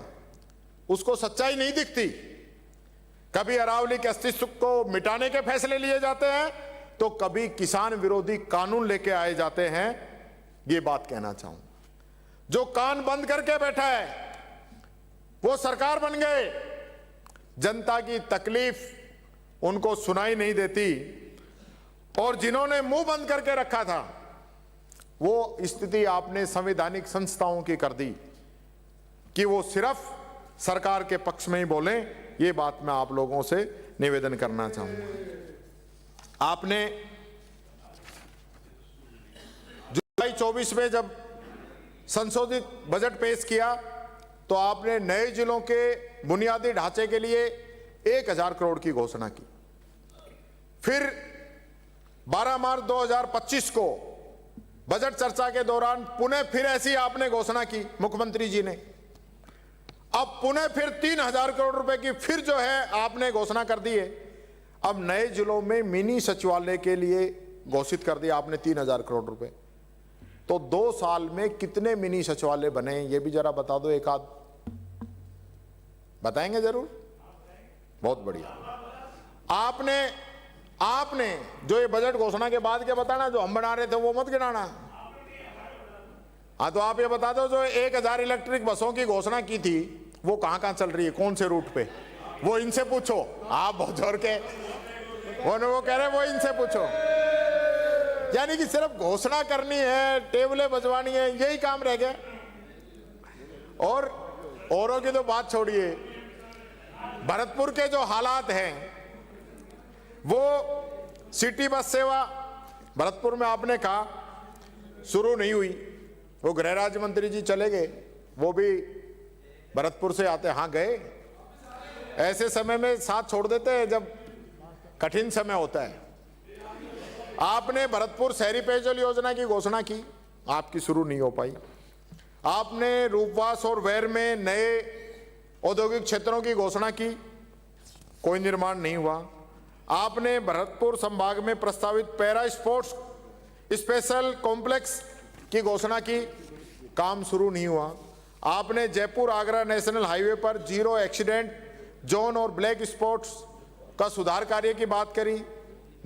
उसको सच्चाई नहीं दिखती। कभी अरावली के अस्तित्व को मिटाने के फैसले लिए जाते हैं, तो कभी किसान विरोधी कानून लेके आए जाते हैं। ये बात कहना चाहूंगा, जो कान बंद करके बैठा है वो सरकार बन गए, जनता की तकलीफ उनको सुनाई नहीं देती, और जिन्होंने मुंह बंद करके रखा था वो स्थिति आपने संवैधानिक संस्थाओं की कर दी कि वो सिर्फ सरकार के पक्ष में ही बोलें। ये बात मैं आप लोगों से निवेदन करना चाहूंगा। आपने जुलाई 24 में जब संशोधित बजट पेश किया तो आपने नए जिलों के बुनियादी ढांचे के लिए 1000 करोड़ की घोषणा की। फिर 12 मार्च 2025 को बजट चर्चा के दौरान पुनः फिर ऐसी आपने घोषणा की, मुख्यमंत्री जी ने। अब पुनः फिर 3000 करोड़ रुपए की फिर जो है आपने घोषणा कर दी है। अब नए जिलों में मिनी सचिवालय के लिए घोषित कर दिया आपने 3000 करोड़ रुपए। तो 2 साल में कितने मिनी सचिवालय बने ये भी जरा बता दो, एक आध बताएंगे जरूर, बहुत बढ़िया। आपने जो ये बजट घोषणा के बाद क्या बताना, जो हम बना रहे थे वो मत गिनाना। हाँ, तो आप ये बता दो जो 1000 इलेक्ट्रिक बसों की घोषणा की थी वो कहां कहां चल रही है, कौन से रूट पे, वो इनसे पूछो। आप बहुत जोर के वो कह रहे वो इनसे पूछो। यानी कि सिर्फ घोषणा करनी है, टेबलें बजवानी है, यही काम रह गया। और औरों की तो बात छोड़िए, भरतपुर के जो हालात हैं, वो सिटी बस सेवा भरतपुर में आपने कहा शुरू नहीं हुई। वो गृह राज्य मंत्री जी चले गए, वो भी भरतपुर से आते, हाँ गए। ऐसे समय में साथ छोड़ देते हैं जब कठिन समय होता है। आपने भरतपुर शहरी पेयजल योजना की घोषणा की, आपकी शुरू नहीं हो पाई। आपने रूपवास और वेर में नए औद्योगिक क्षेत्रों की घोषणा की, कोई निर्माण नहीं हुआ। आपने भरतपुर संभाग में प्रस्तावित पैरा स्पोर्ट्स स्पेशल कॉम्प्लेक्स की घोषणा की, काम शुरू नहीं हुआ। आपने जयपुर आगरा नेशनल हाईवे पर 0 एक्सीडेंट जोन और ब्लैक स्पॉट्स का सुधार कार्य की बात करी,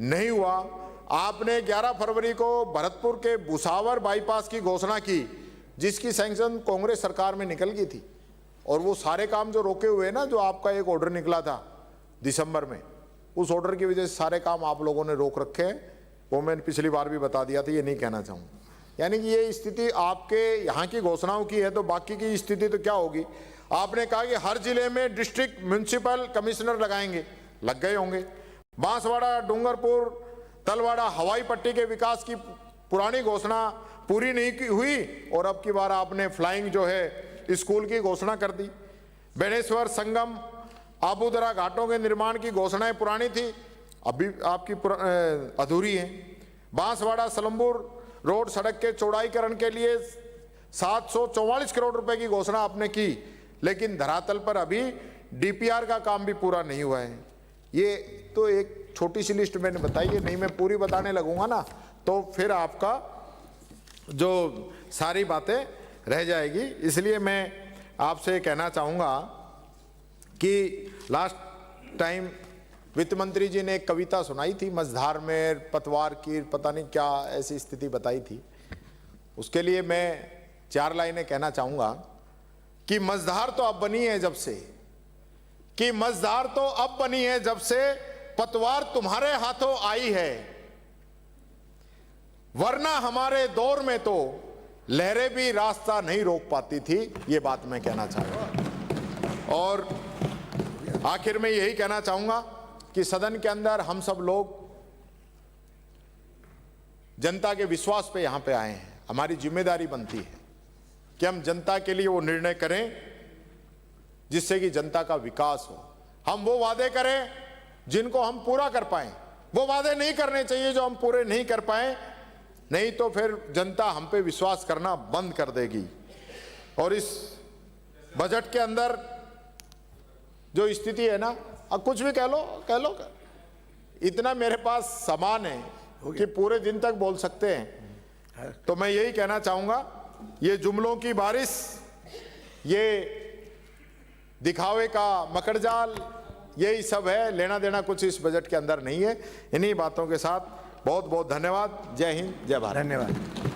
नहीं हुआ। आपने 11 फरवरी को भरतपुर के भुसावर बाईपास की घोषणा की, जिसकी सैंक्शन कांग्रेस सरकार में निकल गई थी, और वो सारे काम जो रोके हुए ना, जो आपका एक ऑर्डर निकला था दिसंबर में, उस ऑर्डर की वजह से सारे काम आप लोगों ने रोक रखे हैं। वो मैंने पिछली बार भी बता दिया था, ये नहीं कहना चाहूँगा। यानी कि ये स्थिति आपके यहाँ की घोषणाओं की है, तो बाकी की स्थिति तो क्या होगी। आपने कहा कि हर जिले में डिस्ट्रिक्ट म्युनिसिपल कमिश्नर लगाएंगे, लग गए होंगे। बांसवाड़ा डूंगरपुर तलवाड़ा हवाई पट्टी के विकास की पुरानी घोषणा पूरी नहीं हुई और अब की बार आपने फ्लाइंग जो है स्कूल की घोषणा कर दी। बेनेश्वर संगम आबूदरा घाटों के निर्माण की घोषणाएं पुरानी थी, अभी आपकी अधूरी है। बांसवाड़ा सलम्बुर रोड सड़क के चौड़ाईकरण के लिए 744 करोड़ रुपए की घोषणा आपने की, लेकिन धरातल पर अभी डीपीआर का काम भी पूरा नहीं हुआ है। ये तो एक छोटी सी लिस्ट मैंने बताई है, नहीं मैं पूरी बताने लगूंगा ना तो फिर आपका जो सारी बातें रह जाएगी। इसलिए मैं आपसे कहना चाहूँगा कि लास्ट टाइम वित्त मंत्री जी ने एक कविता सुनाई थी, मझधार में पतवार की पता नहीं क्या ऐसी स्थिति बताई थी। उसके लिए मैं 4 लाइनें कहना चाहूँगा कि मझधार तो अब बनी है जब से, कि मझधार तो अब बनी है जब से पतवार तुम्हारे हाथों आई है, वरना हमारे दौर में तो लहरें भी रास्ता नहीं रोक पाती थी। ये बात मैं कहना चाहूँगा। और आखिर में यही कहना चाहूँगा कि सदन के अंदर हम सब लोग जनता के विश्वास पे यहाँ पे आए हैं। हमारी जिम्मेदारी बनती है कि हम जनता के लिए वो निर्णय करें जिससे कि जनता का विकास हो। हम वो वादे करें जिनको हम पूरा कर पाएं, वो वादे नहीं करने चाहिए जो हम पूरे नहीं कर पाए, नहीं तो फिर जनता हम पे विश्वास करना बंद कर देगी। और इस बजट के अंदर जो स्थिति है ना, अब कुछ भी कह लो, इतना मेरे पास सामान है कि पूरे दिन तक बोल सकते हैं। तो मैं यही कहना चाहूँगा, ये जुमलों की बारिश, ये दिखावे का मकड़जाल, यही सब है, लेना देना कुछ इस बजट के अंदर नहीं है। इन्हीं बातों के साथ बहुत बहुत धन्यवाद। जय हिंद, जय भारत। धन्यवाद।